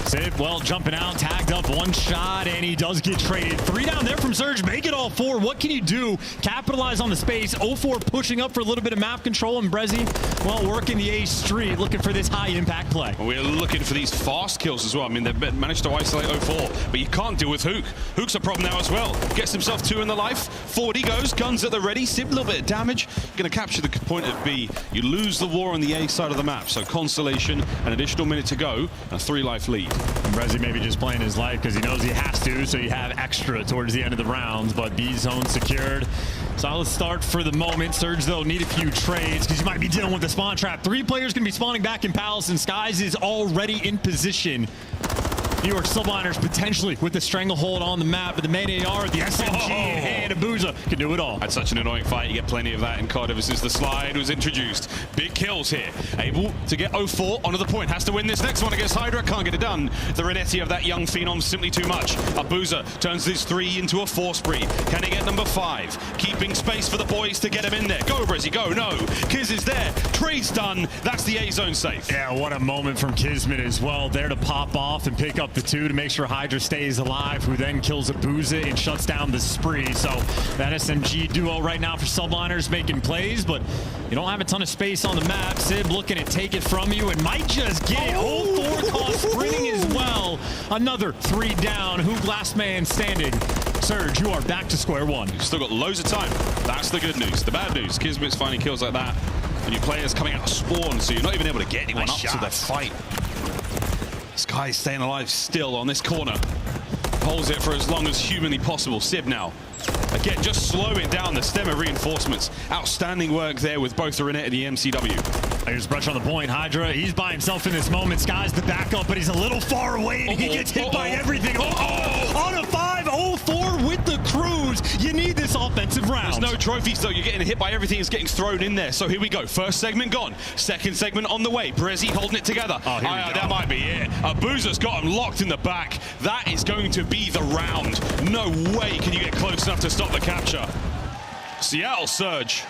Sib, well, jumping out, tagged up, one shot, and he does get traded. 3 down there from Surge, make it all 4. What can you do? Capitalize on the space. 0-4 pushing up for a little bit of map control, and Brezzy, well, working the A street, looking for this high-impact play. We're looking for these fast kills as well. I mean, they've managed to isolate 0-4, but you can't deal with Hook. Hook's a problem now as well. Gets himself 2 in the life. Forward he goes, guns at the ready. Sib, a little bit of damage. Going to capture the point at B. You lose the war on the A side of the map, so consolation, an additional minute to go, a 3-life lead. Brezzy maybe just playing his life because he knows he has to, so you have extra towards the end of the rounds, but B zone secured. Solid start for the moment. Surge, though, need a few trades because you might be dealing with the spawn trap. 3 players going to be spawning back in Palace, and Skies is already in position. New York Subliners potentially with the stranglehold on the map, but the main AR, the SMG, and Abuza can do it all. Had such an annoying fight. You get plenty of that in COD ever since the slide was introduced. Big kills here. Able to get 0-4 onto the point. Has to win this next one against Hydra. Can't get it done. The Renetti of that young phenom simply too much. Abuza turns this 3 into a 4 spree. Can he get number 5? Keeping space for the boys to get him in there. Go, Brezzy, go. No. Kiz is there. Trade's done. That's the A zone safe. Yeah, what a moment from Kismet as well. There to pop off and pick up the 2 to make sure Hydra stays alive, who then kills Abuza and shuts down the spree. So that SMG duo right now for Subliners making plays, but you don't have a ton of space on the map. Sib looking to take it from you and might just get it. 0-4 caught sprinting as well. Another 3 down. Hook last man standing. Surge, you are back to square one. You've still got loads of time. That's the good news. The bad news, Kismet's finding kills like that. And your players coming out of spawn, so you're not even able to get anyone up to the fight. Sky staying alive still on this corner. Holds it for as long as humanly possible. Sib now. Again, just slowing down the stem of reinforcements. Outstanding work there with both the Renette and the MCW. There's Brush on the point. Hydra, he's by himself in this moment. Sky's the backup, but he's a little far away, and he gets hit by everything. On a 5-0-4 with the Cruise. You need this offensive round. There's no trophies, though. You're getting hit by everything that's getting thrown in there. So here we go. First segment gone. Second segment on the way. Brezzy holding it together. That might be it. Abuza's got him locked in the back. That is going to be the round. No way can you get close enough to stop the capture. Seattle Surge.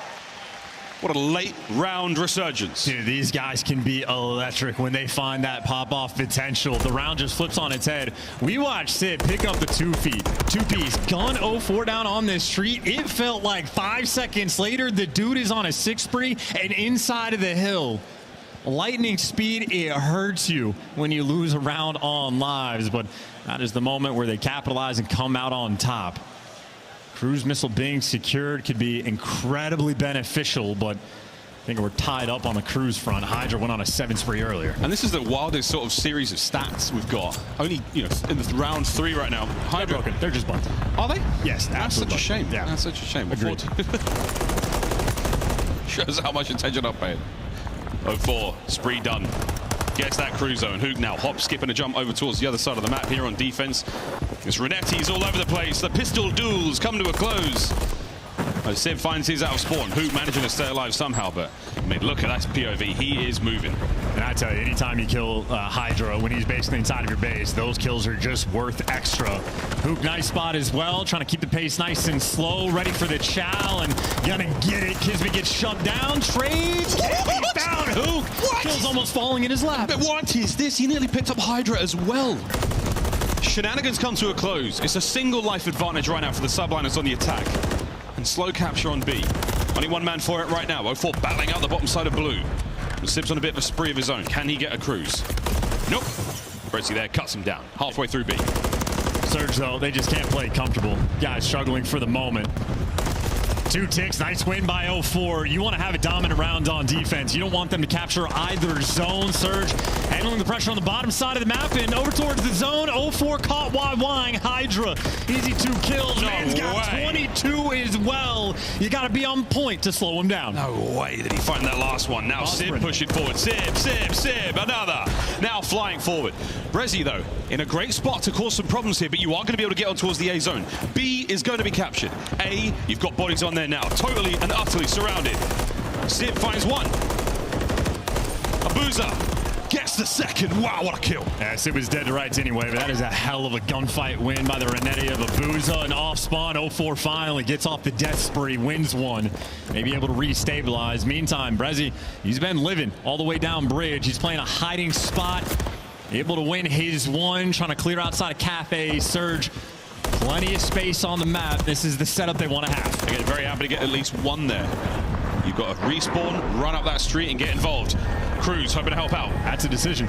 What a late round resurgence. Dude, these guys can be electric when they find that pop-off potential. The round just flips on its head. We watched Sid pick up the 2-piece. Gun 0-4 down on this street. It felt like 5 seconds later, the dude is on a 6 spree and inside of the hill. Lightning speed, it hurts you when you lose a round on lives, but that is the moment where they capitalize and come out on top. Cruise missile being secured could be incredibly beneficial, but I think we're tied up on the Cruise front. Hydra went on a 7 spree earlier. And this is the wildest sort of series of stats we've got. Only, in the round 3 right now. Hydra. They're broken. They're just bunted. Are they? Yes, that's such a shame. Yeah. That's such a shame. Agreed. Shows how much attention I'm paying. 0-4, spree done. Gets that Cruise zone. Hook now hop, skip, and a jump over towards the other side of the map here on defense. It's Renetti's all over the place. The pistol duels come to a close. Sib finds his out of spawn. Hook managing to stay alive somehow, but I mean, look at that POV. He is moving. And I tell you, anytime you kill Hydra when he's basically inside of your base, those kills are just worth extra. Hook, nice spot as well, trying to keep the pace nice and slow, ready for the chow, and gonna get it. Kismet gets shut down. Trades can't be found. Hook kills almost falling in his lap. But what is this? He nearly picked up Hydra as well. Shenanigans come to a close. It's a single life advantage right now for the Subliners on the attack. And slow capture on B. Only one man for it right now. 0-4 battling out the bottom side of blue. And Sib's on a bit of a spree of his own. Can he get a Cruise? Nope. Brezzy there cuts him down. Halfway through B. Surge, though, they just can't play comfortable. Guys struggling for the moment. 2 ticks, nice win by 0-4. You want to have a dominant round on defense. You don't want them to capture either zone. Surge handling the pressure on the bottom side of the map and over towards the zone. 0-4 caught YYing Hydra. Easy 2 kills. Man's got 22 as well. You got to be on point to slow him down. No way did he find that last one. Now Sib pushing forward. Sib, another. Now flying forward. Brezzy, though, in a great spot to cause some problems here, but you are going to be able to get on towards the A zone. B is going to be captured. A, you've got bodies on there now, totally and utterly surrounded. Sib finds one. Abuza gets the second. Wow, what a kill. Yeah, Sib was dead to rights anyway, but that is a hell of a gunfight win by the Renetti of Abuza. And off spawn, 0-4 finally gets off the death spree, wins one. Maybe able to restabilize. Meantime, Brezzy, he's been living all the way down bridge. He's playing a hiding spot able to win his one, trying to clear outside of Cafe. Surge, plenty of space on the map. This is the setup they want to have. Again, very happy to get at least one there. You've got to respawn, run up that street, and get involved. Cruz hoping to help out. That's a decision.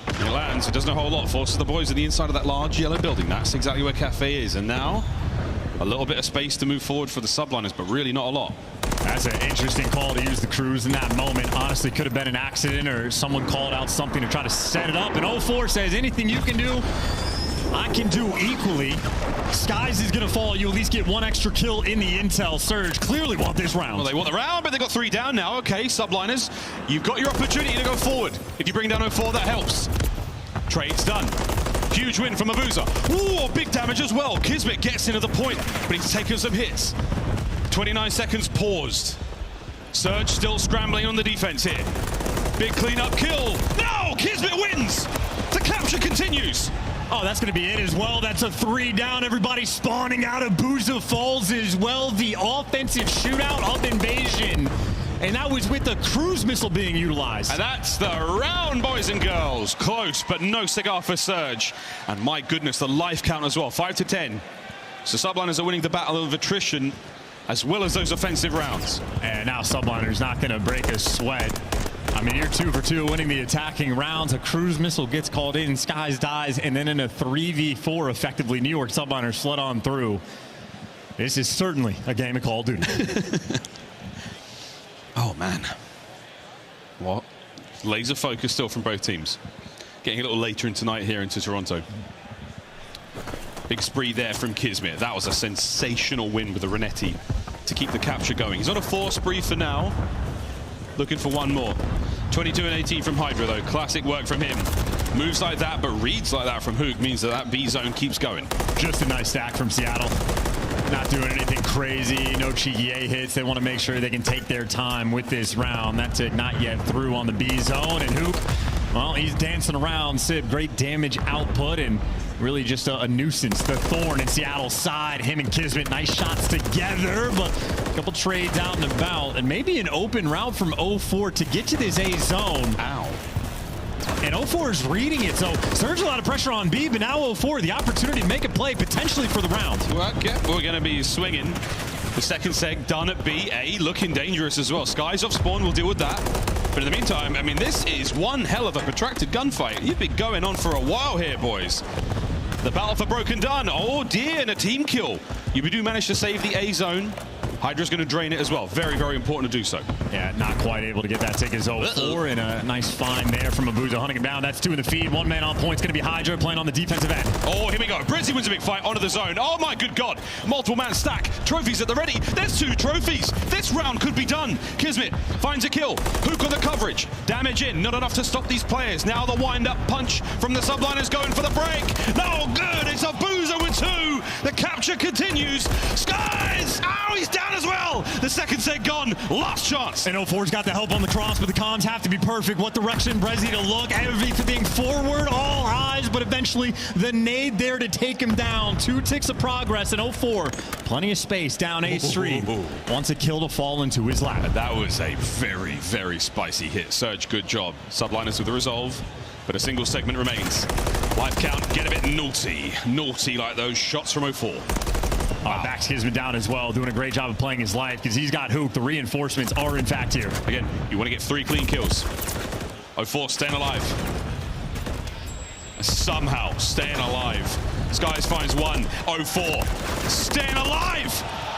It lands, it doesn't a whole lot. Forces the boys on the inside of that large yellow building. That's exactly where Cafe is. And now, a little bit of space to move forward for the subliners, but really not a lot. That's an interesting call to use the Cruz in that moment. Honestly, could have been an accident or someone called out something to try to set it up. And 04 says, anything you can do, I can do equally. Skies is going to fall. You at least get one extra kill in the intel. Surge clearly want this round. Well, they want the round, but they got 3 down now. Okay, subliners, you've got your opportunity to go forward. If you bring down 04, that helps. Trade's done. Huge win from Abuza. Ooh, big damage as well. Kismet gets into the point, but he's taken some hits. 29 seconds paused. Surge still scrambling on the defense here. Big cleanup kill. No, Kismet wins. The capture continues. Oh, that's going to be it as well. That's a 3 down. Everybody spawning out. Abuza falls as well. The offensive shootout of Invasion. And that was with the cruise missile being utilized. And that's the round, boys and girls. Close, but no cigar for Surge. And my goodness, the life count as well. 5 to 10. So subliners are winning the battle of attrition as well as those offensive rounds. And now subliners not going to break a sweat. I mean, you're 2 for 2 winning the attacking rounds. A cruise missile gets called in, Skies dies, and then in a 3v4, effectively, New York subliners fled on through. This is certainly a game of Call of Duty. Oh, man. What? Laser focus still from both teams. Getting a little later in tonight here into Toronto. Big spree there from Kismet. That was a sensational win with the Renetti to keep the capture going. He's on a 4 spree for now. Looking for one more. 22 and 18 from Hydra, though. Classic work from him. Moves like that, but reads like that from Hook means that that B zone keeps going. Just a nice stack from Seattle. Not doing anything crazy, no cheeky A hits. They want to make sure they can take their time with this round. That's it, not yet through on the B zone. And Hook, well, he's dancing around. Sib, great damage output and really just a nuisance. The thorn in Seattle's side. Him and Kismet, nice shots together, but a couple trades out and about. And maybe an open route from 04 to get to this A zone. Ow. And 04 is reading it, so Surge a lot of pressure on B, but now 04, the opportunity to make a play potentially for the round. Well, okay, we're going to be swinging. The second seg done at B. A looking dangerous as well. Skies off spawn will deal with that. But in the meantime, I mean, this is one hell of a protracted gunfight. You've been going on for a while here, boys. The battle for Broken done. Oh dear, and a team kill. You do manage to save the A zone. Hydra's going to drain it as well. Very, very important to do so. Yeah, not quite able to get that tick as 04, and a nice find there from Abuza hunting him down. That's 2 in the feed. 1 man on point's going to be Hydra playing on the defensive end. Oh, here we go. Brizzy wins a big fight onto the zone. Oh my good God. Multiple man stack. Trophies at the ready. There's 2 trophies. This round could be done. Kismet finds a kill. Hook on the coverage. Damage in. Not enough to stop these players. Now the wind-up punch from the subliners going for the break. No good. It's Abuza with 2. The capture continues. Skies. Oh, he's down as well. The second set gone. Last chance. And 04's got the help on the cross, but the comms have to be perfect. What direction Brizzy to look? Everything forward, all eyes, but eventually the nade there to take him down. 2 ticks of progress, and 04, plenty of space down A Street. Wants a kill to fall into his lap. That was a very, very spicy hit. Surge, good job. Subliners with the resolve, but a single segment remains. Life count, get a bit naughty. Naughty like those shots from 04. Wow. Backs Kismet down as well, doing a great job of playing his life because he's got Hook. The reinforcements are in fact here. Again, you want to get 3 clean kills. 04 staying alive. Somehow staying alive. Skies finds 1. 04 staying alive.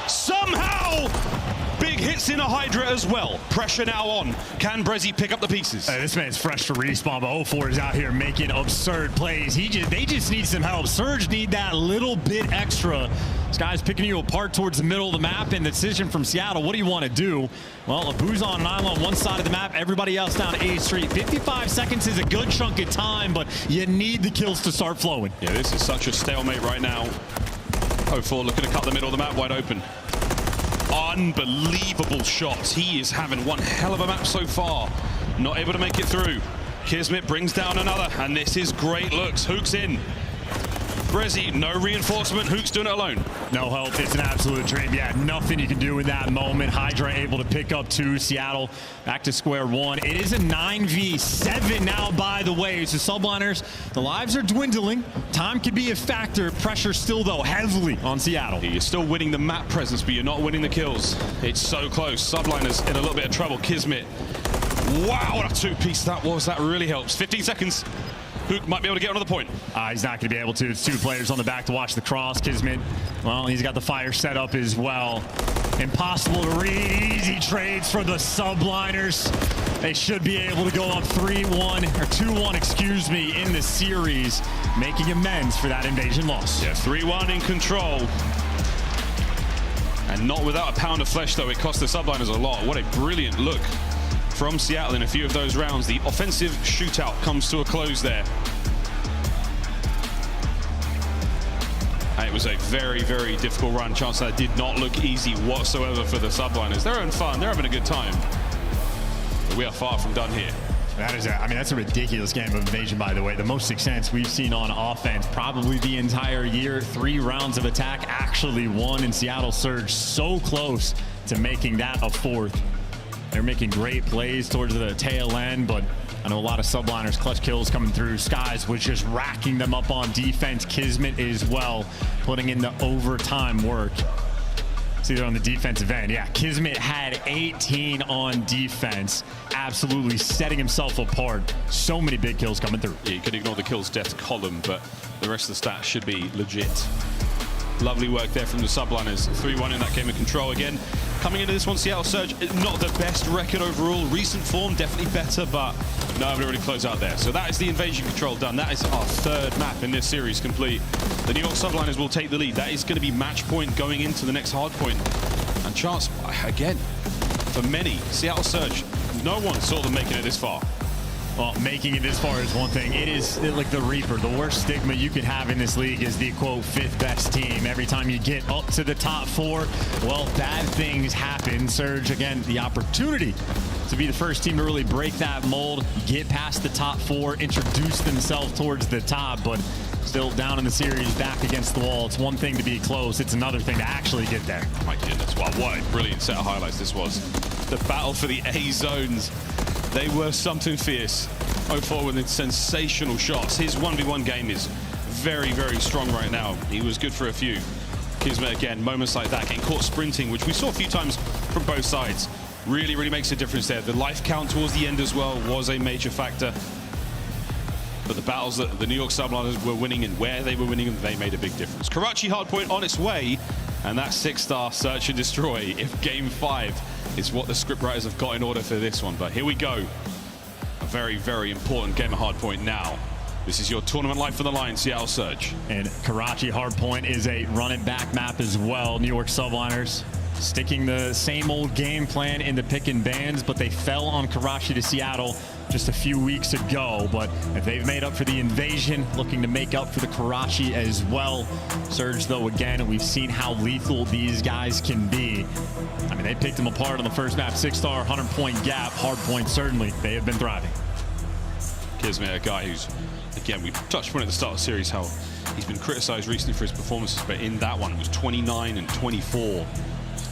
Somehow. Big hits in a Hydra as well. Pressure now on. Can Brizzy pick up the pieces? This man's fresh to respawn, but 04 is out here making absurd plays. They just need some help. Surge need that little bit extra. This guy's picking you apart towards the middle of the map, and the decision from Seattle, what do you want to do? Well, Abuza on an island on one side of the map, everybody else down A Street. 55 seconds is a good chunk of time, but you need the kills to start flowing. Yeah, this is such a stalemate right now. 04 looking to cut the middle of the map wide open. Unbelievable shots. He is having one hell of a map so far. Not able to make it through. Kismet brings down another, and this is great looks. Hook's in. Brizzy, no reinforcement. Hook's doing it alone. No help. It's an absolute dream. Yeah, nothing you can do in that moment. Hydra able to pick up 2. Seattle back to square 1. It is a 9v7 now, by the way. So Subliners, the lives are dwindling. Time could be a factor. Pressure still, though, heavily on Seattle. You're still winning the map presence, but you're not winning the kills. It's so close. Subliners in a little bit of trouble. Kismet. Wow, what a 2-piece that was. That really helps. 15 seconds. Hook might be able to get another point. He's not going to be able to. It's 2 players on the back to watch the cross. Kismet, well, he's got the fire set up as well. Impossible to read. Easy trades for the Subliners. They should be able to go up 3-1, or 2-1, excuse me, in the series, making amends for that invasion loss. Yeah, 3-1 in control. And not without a pound of flesh, though. It cost the Subliners a lot. What a brilliant look from Seattle in a few of those rounds. The offensive shootout comes to a close there. And it was a very, very difficult run. Chance that did not look easy whatsoever for the Subliners. They're having fun. They're having a good time. But we are far from done here. That is, that's a ridiculous game of invasion, by the way. The most success we've seen on offense probably the entire year. 3 rounds of attack actually won, and Seattle Surge so close to making that a 4th. They're making great plays towards the tail end, but I know a lot of Subliners clutch kills coming through. Skies was just racking them up on defense. Kismet as well, putting in the overtime work. See there on the defensive end. Yeah, Kismet had 18 on defense, absolutely setting himself apart. So many big kills coming through. Yeah, you can ignore the kills death column, but the rest of the stats should be legit. Lovely work there from the Subliners. 3-1 in that game of control again. Coming into this one, Seattle Surge, not the best record overall. Recent form, definitely better, but no, I've already closed out there. So that is the invasion control done. That is our 3rd map in this series complete. The New York Subliners will take the lead. That is going to be match point going into the next hard point. And chance, again, for many, Seattle Surge, no one saw them making it this far. Well, making it this far is one thing. It is like the Reaper. The worst stigma you could have in this league is the, quote, 5th best team. Every time you get up to the top 4, well, bad things happen. Surge, again, the opportunity to be the first team to really break that mold, get past the top 4, introduce themselves towards the top, but still down in the series, back against the wall. It's one thing to be close. It's another thing to actually get there. My goodness, wow, what a brilliant set of highlights this was. The battle for the A zones. They were something fierce. 0-4 with sensational shots. His 1v1 game is very, very strong right now. He was good for a few. Kismet, again, moments like that, getting caught sprinting, which we saw a few times from both sides. Really, really makes a difference there. The life count towards the end as well was a major factor. But the battles that the New York Subliners were winning and where they were winning them, they made a big difference. Karachi hardpoint on its way, and that 6-star search and destroy if game 5 is what the scriptwriters have got in order for this one. But here we go. A very, very important game of hardpoint now. This is your tournament life for the line, Seattle Surge. And Karachi hardpoint is a run it back map as well. New York Subliners sticking the same old game plan in the pick and bans, but they fell on Karachi to Seattle just a few weeks ago. But if they've made up for the invasion, looking to make up for the Karachi as well. Surge, though, again, we've seen how lethal these guys can be. I mean, they picked them apart on the first map, 6-star, 100-point gap. Hardpoint, certainly, they have been thriving. Kismet, a guy who's, again, we touched on at the start of the series how he's been criticized recently for his performances, but in that one, it was 29 and 24.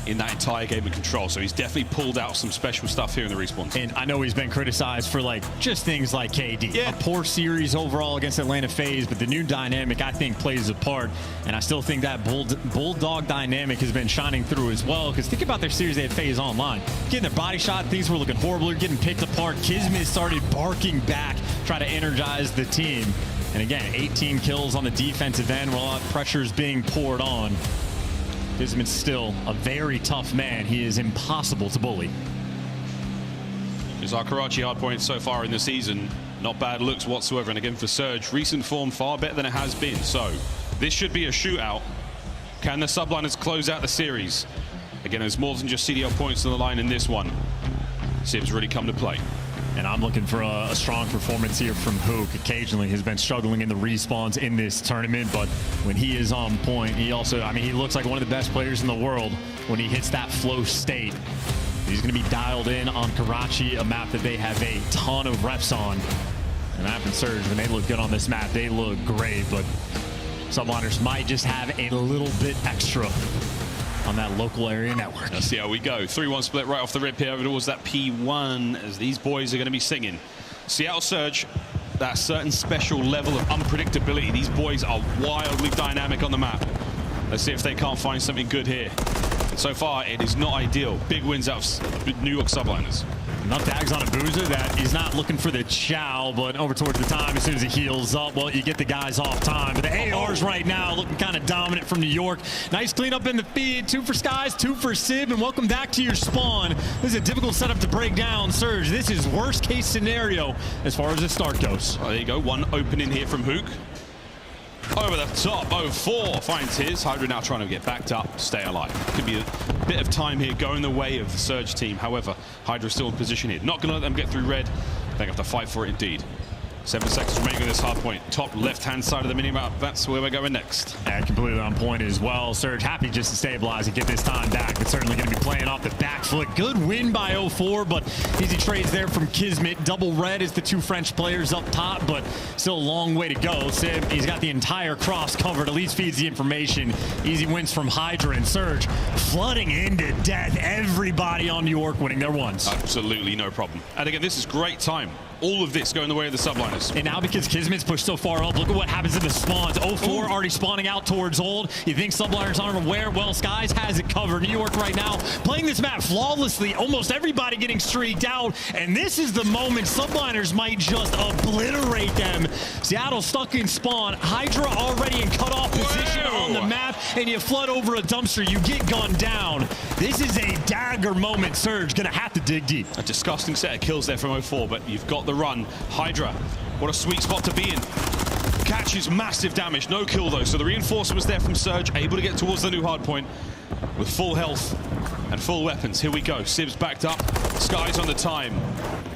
In that entire game of control. So he's definitely pulled out some special stuff here in the respawns. And I know he's been criticized for just things like KD. Yeah. A poor series overall against Atlanta FaZe, but the new dynamic I think plays a part. And I still think that bulldog dynamic has been shining through as well. Because think about their series they had FaZe online. Getting their body shot, things were looking horrible. They're getting picked apart. Kismet started barking back, try to energize the team. And again, 18 kills on the defensive end while a lot of pressure is being poured on. Kismet's still a very tough man. He is impossible to bully. Here's our Karachi hardpoint so far in the season. Not bad looks whatsoever. And again for Surge, recent form far better than it has been. So this should be a shootout. Can the Subliners close out the series? Again, there's more than just CDL points on the line in this one. Sib's really come to play. And I'm looking for a strong performance here from Hook. Occasionally has been struggling in the respawns in this tournament, but when he is on point, he also, I mean, he looks like one of the best players in the world when he hits that flow state. He's going to be dialed in on Karachi, a map that they have a ton of reps on. And map and Surge, when they look good on this map, they look great, but Subliners might just have a little bit extra on that local area network. Let's see how we go. 3-1 split right off the rip here over towards that P1 as these boys are going to be singing. Seattle Surge, that certain special level of unpredictability. These boys are wildly dynamic on the map. Let's see if they can't find something good here. So far, it is not ideal. Big wins out of New York Subliners. Enough tags on Abuza that he's not looking for the chow, but over towards the time, as soon as he heals up, well, you get the guys off time. But the ARs right now looking kind of dominant from New York. Nice cleanup in the feed. 2 for Skies, 2 for Sib, and welcome back to your spawn. This is a difficult setup to break down, Surge. This is worst case scenario as far as the start goes. Oh, there you go. One opening here from Hook. Over the top, 04 finds his. Hydra now trying to get backed up, stay alive. Could be a bit of time here going the way of the Surge team. However, Hydra still in position here. Not going to let them get through red. They have to fight for it indeed. 7 seconds remaining on this hard point. Top left-hand side of the minimap. That's where we're going next. And completely on point as well. Surge happy just to stabilize and get this time back, but certainly going to be playing off the back foot. Good win by 04, but easy trades there from Kismet. Double red is the 2 French players up top, but still a long way to go. Sib, he's got the entire cross covered, at least feeds the information. Easy wins from Hydra and Surge, flooding into death. Everybody on New York winning their ones. Absolutely no problem. And again, this is great time. All of this going the way of the Subliners. And now because Kismet's pushed so far up, look at what happens in the spawns. 04 already spawning out towards Old. You think Subliners aren't aware? Well, Skies has it covered. New York right now playing this map flawlessly. Almost everybody getting streaked out. And this is the moment Subliners might just obliterate them. Seattle stuck in spawn. Hydra already in cutoff position on the map. And you flood over a dumpster. You get gunned down. This is a dagger moment. Surge gonna have to dig deep. A disgusting set of kills there from 04, but you've got the run. Hydra, what a sweet spot to be in. Catches massive damage, no kill though, so the reinforcements there from Surge, able to get towards the new hard point with full health and full weapons. Here we go, Sib's backed up, Skies on the time.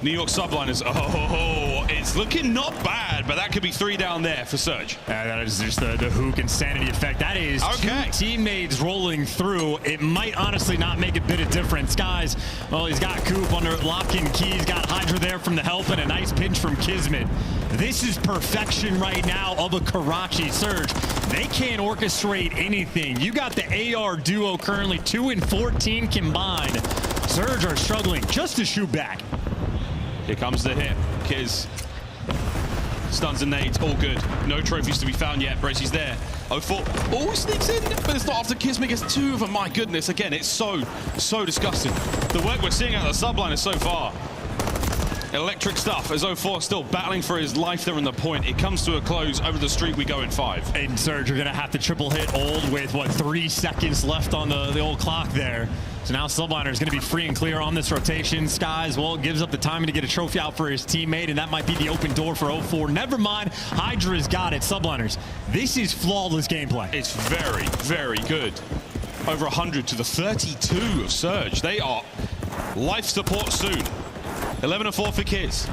New York Subliners, oh, it's looking not bad, but that could be 3 down there for Surge. That is just the Hook insanity effect. That is 2 teammates rolling through. It might honestly not make a bit of difference. Guys, well, he's got Coop under lock and key. He's got Hydra there from the help and a nice pinch from Kismet. This is perfection right now of a Karachi Surge. They can't orchestrate anything. You got the AR duo currently 2 and 14 combined. Surge are struggling just to shoot back. Here comes the hit. Kiz. Stuns and nades, all good. No trophies to be found yet. Bracy's there. 04. Oh, sneaks in, but it's not after Kismet gets 2 of them. My goodness, again, it's so disgusting. The work we're seeing out of the Subliners so far. Electric stuff as 04 still battling for his life there on the point. It comes to a close. Over the street we go in 5. And Surge are going to have to triple hit Old with, what, 3 seconds left on the old clock there. So now Subliner is going to be free and clear on this rotation. Skies, well, gives up the timing to get a trophy out for his teammate, and that might be the open door for 04. Never mind, Hydra's got it. Subliners, this is flawless gameplay. It's very, very good. Over 100 to the 32 of Surge. They are life support soon. 11-4 for Kiz.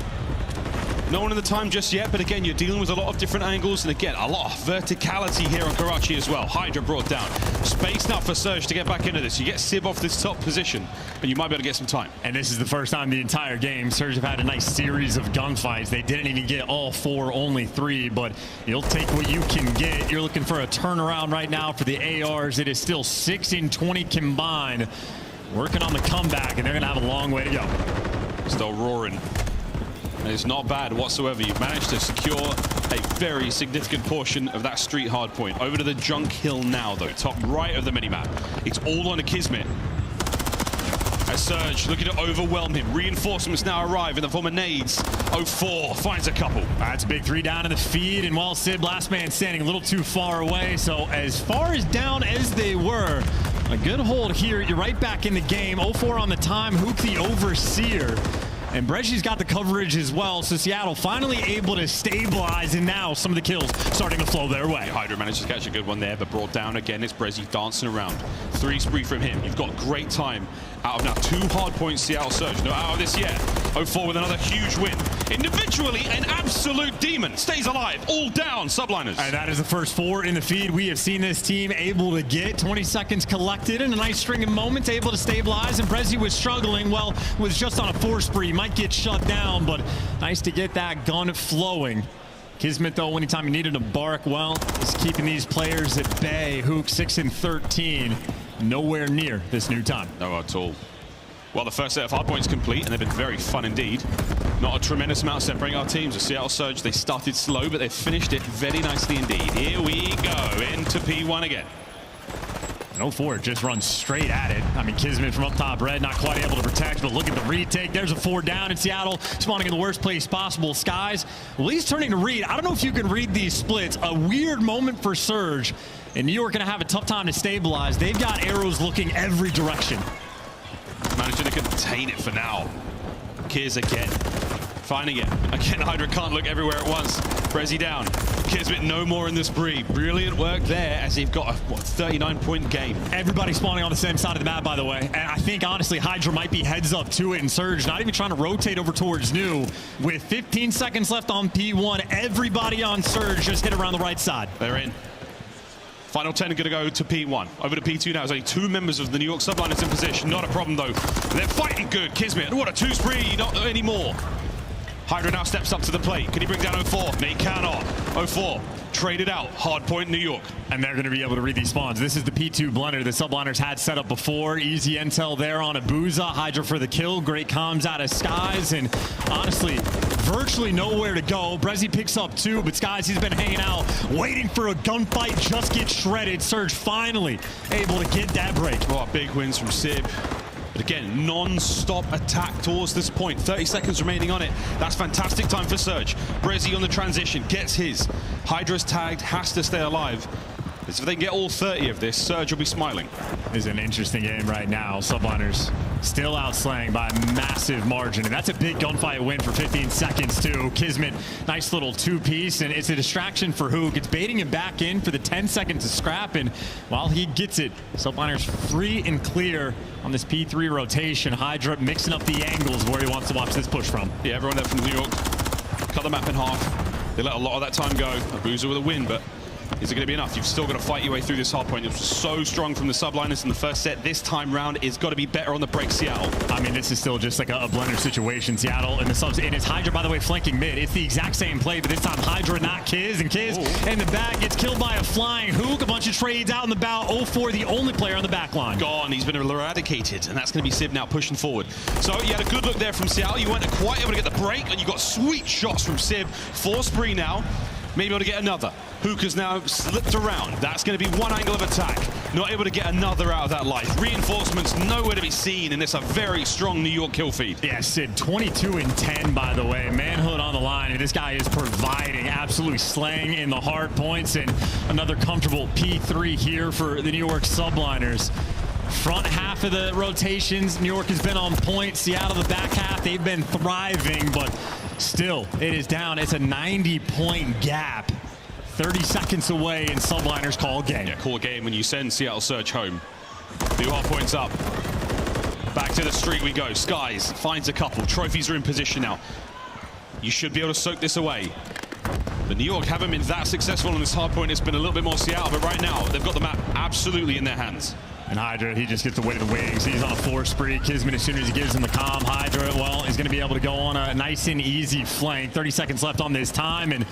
No one in the time just yet, but again, you're dealing with a lot of different angles, and again, a lot of verticality here on Karachi as well. Hydra brought down. Space now for Surge to get back into this. You get Sib off this top position, but you might be able to get some time. And this is the first time the entire game Surge have had a nice series of gunfights. They didn't even get all 4, only 3, but you'll take what you can get. You're looking for a turnaround right now for the ARs. It is still 6 and 20 combined. Working on the comeback, and they're going to have a long way to go. Still roaring. And it's not bad whatsoever. You've managed to secure a very significant portion of that street hard point. Over to the junk hill now, though. Top right of the minimap. It's all on a Kismet. As Surge looking to overwhelm him. Reinforcements now arrive in the form of nades. 04 finds a couple. That's a big 3 down in the feed, and while Sib, last man standing, a little too far away. So as far as down as they were, a good hold here. You're right back in the game. 04 on the time. Hook the overseer. And Bresci's got the coverage as well, so Seattle finally able to stabilize, and now some of the kills starting to flow their way. Hydra managed to catch a good one there, but brought down again. It's Bresci dancing around. 3 spree from him. You've got great time out of now 2 hard points Seattle Surge. No out of this yet. 04 with another huge win. Individually, an absolute demon. Stays alive. All down, Subliners. And that is the first 4 in the feed we have seen this team able to get. 20 seconds collected and a nice string of moments able to stabilize. And Bresci was struggling. Well, was just on a 4 spree. Might get shut down, but nice to get that gun flowing. Kismet, though, anytime you needed to bark, well, is keeping these players at bay. Hook 6 and 13, nowhere near this new time. No, at all. Well, the first set of hardpoints complete, and they've been very fun indeed. Not a tremendous amount separating our teams. The Seattle Surge, they started slow, but they've finished it very nicely indeed. Here we go, into P1 again. And 04 just runs straight at it. I mean, Kismet from up top red, not quite able to protect, but look at the retake. There's a 4 down in Seattle, spawning in the worst place possible. Skies, well, he's turning to read. I don't know if you can read these splits. A weird moment for Surge, and New York going to have a tough time to stabilize. They've got arrows looking every direction. Managing to contain it for now. Kiz again. Finding it. Again, Hydra can't look everywhere at once. Brezzy down. Kismet no more in this Bree. Brilliant work there as they've got a 39-point game. Everybody spawning on the same side of the map, by the way. And I think, honestly, Hydra might be heads up to it, and Surge not even trying to rotate over towards New. With 15 seconds left on P1, everybody on Surge just hit around the right side. They're in. Final 10 are going to go to P1. Over to P2 now. There's only 2 members of the New York subliners in position. Not a problem, though. They're fighting good. Kismet, what a 2 spree. Not anymore. Hydra now steps up to the plate. Can he bring down 04? No, he cannot. 04 traded out. Hardpoint New York. And they're going to be able to read these spawns. This is the P2 blender the subliners had set up before. Easy intel there on Abuza. Hydra for the kill. Great comms out of Skies. And honestly, virtually nowhere to go. Brezzy picks up 2, but Skies, he's been hanging out, waiting for a gunfight, just gets shredded. Surge finally able to get that break. Oh, big wins from Sib. But again, non-stop attack towards this point. 30 seconds remaining on it. That's fantastic time for Surge. Brezzy on the transition, gets his. Hydra's tagged, has to stay alive. If they can get all 30 of this, Surge will be smiling. This is an interesting game right now. Subliners still outslaying by a massive margin, and that's a big gunfight win for 15 seconds too. Kismet, nice little 2-piece, and it's a distraction for Hook. It's baiting him back in for the 10 seconds to scrap, and while he gets it, Subliners free and clear on this P3 rotation. Hydra mixing up the angles where he wants to watch this push from. Yeah, everyone there from New York cut the map in half. They let a lot of that time go. Abuza with a win, but is it going to be enough? You've still got to fight your way through this hard point. It was so strong from the subliners in the first set. This time round, it's got to be better on the break, Seattle. I mean, this is still just like a blender situation. Seattle and the subs. And it's Hydra, by the way, flanking mid. It's the exact same play, but this time Hydra, not Kiz. And Kiz in the back gets killed by a flying Hook. A bunch of trades out in the bow. 04, the only player on the back line. Gone. He's been eradicated, and that's going to be Sib now pushing forward. So you had a good look there from Seattle. You weren't quite able to get the break, and you got sweet shots from Sib. 4 spree now. Maybe able to get another. Hook has now slipped around. That's going to be one angle of attack. Not able to get another out of that life. Reinforcements nowhere to be seen, and it's a very strong New York kill feed. Yeah, Sid, 22 and 10, by the way. Manhood on the line, and this guy is providing, absolutely slaying in the hard points, and another comfortable P3 here for the New York subliners. Front half of the rotations, New York has been on point. Seattle, the back half, they've been thriving, but still, it is down. It's a 90-point gap. 30 seconds away, and subliners call a game. Yeah, call a game when you send Seattle Surge home. 2 hard points up. Back to the street we go. Skies finds a couple. Trophies are in position now. You should be able to soak this away. But New York haven't been that successful on this hard point. It's been a little bit more Seattle, but right now, they've got the map absolutely in their hands. And Hydra, he just gets the weight of the wings. He's on a 4 spree. Kismet, as soon as he gives him the comm, Hydra, well, he's going to be able to go on a nice and easy flank. 30 seconds left on this time, and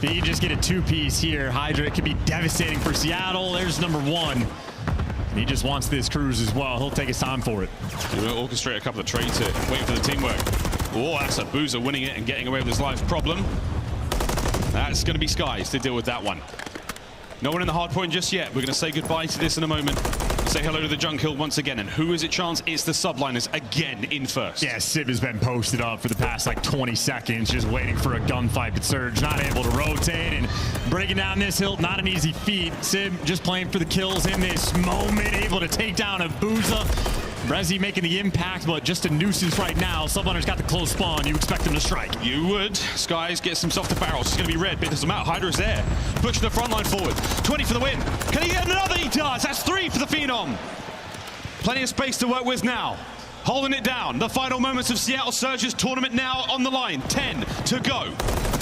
if he just get a 2-piece here, Hydra, it could be devastating for Seattle. There's number 1. And he just wants this cruise as well. He'll take his time for it. He's going to orchestrate a couple of trades here, waiting for the teamwork. Oh, that's Abuza winning it and getting away with his life problem. That's going to be Skies to deal with that one. No one in the hard point just yet. We're going to say goodbye to this in a moment. Say hello to the junk hill once again. And who is it chance? It's the subliners again in first. Yeah, Sib has been posted up for the past like 20 seconds, just waiting for a gunfight. But Surge not able to rotate and breaking down this hill. Not an easy feat. Sib just playing for the kills in this moment, able to take down Abuza. Brezzy making the impact, but just a nuisance right now. Subliners got the close spawn. You expect him to strike. You would. Skies gets himself to barrels. It's going to be red, but there's him out. Hydra's there. Pushing the front line forward. 20 for the win. Can he get another? He does. That's 3 for the Phenom. Plenty of space to work with now. Holding it down. The final moments of Seattle Surge's tournament now on the line. 10 to go.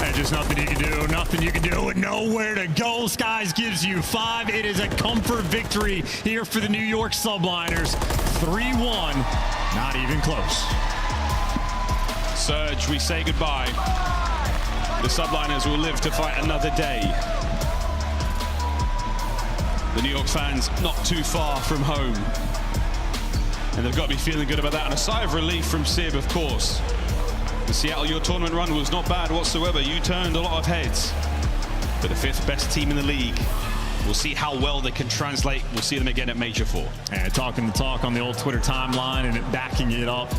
And just nothing you can do. Nothing you can do. And nowhere to go. Skies gives you 5. It is a comfort victory here for the New York subliners. 3-1. Not even close. Surge, we say goodbye. The Subliners will live to fight another day. The New York fans not too far from home. And they've got to be feeling good about that. And a sigh of relief from Sib, of course. In Seattle, your tournament run was not bad whatsoever. You turned a lot of heads. But the 5th best team in the league. We'll see how well they can translate. We'll see them again at Major 4. And talking the talk on the old Twitter timeline and backing it up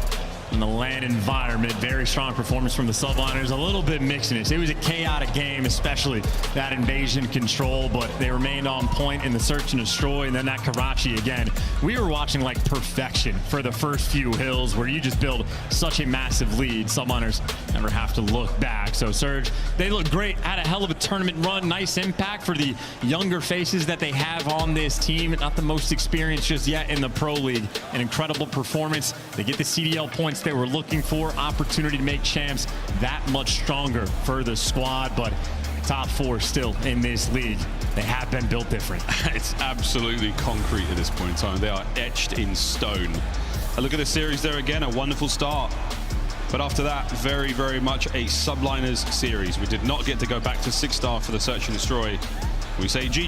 in the LAN environment. Very strong performance from the Subliners. A little bit mixedness. It was a chaotic game, especially that invasion control, but they remained on point in the search and destroy. And then that Karachi again. We were watching like perfection for the first few hills where you just build such a massive lead. Subliners never have to look back. So Surge, they look great. Had a hell of a tournament run. Nice impact for the younger faces that they have on this team. Not the most experienced just yet in the Pro League. An incredible performance. They get the CDL points they were looking for. Opportunity to make champs that much stronger for the squad, but top 4 still in this league. They have been built different. It's absolutely concrete at this point in time. They are etched in stone. A look at the series there again, a wonderful start. But after that, very, very much a Subliners series. We did not get to go back to 6-star for the search and destroy. We say GG.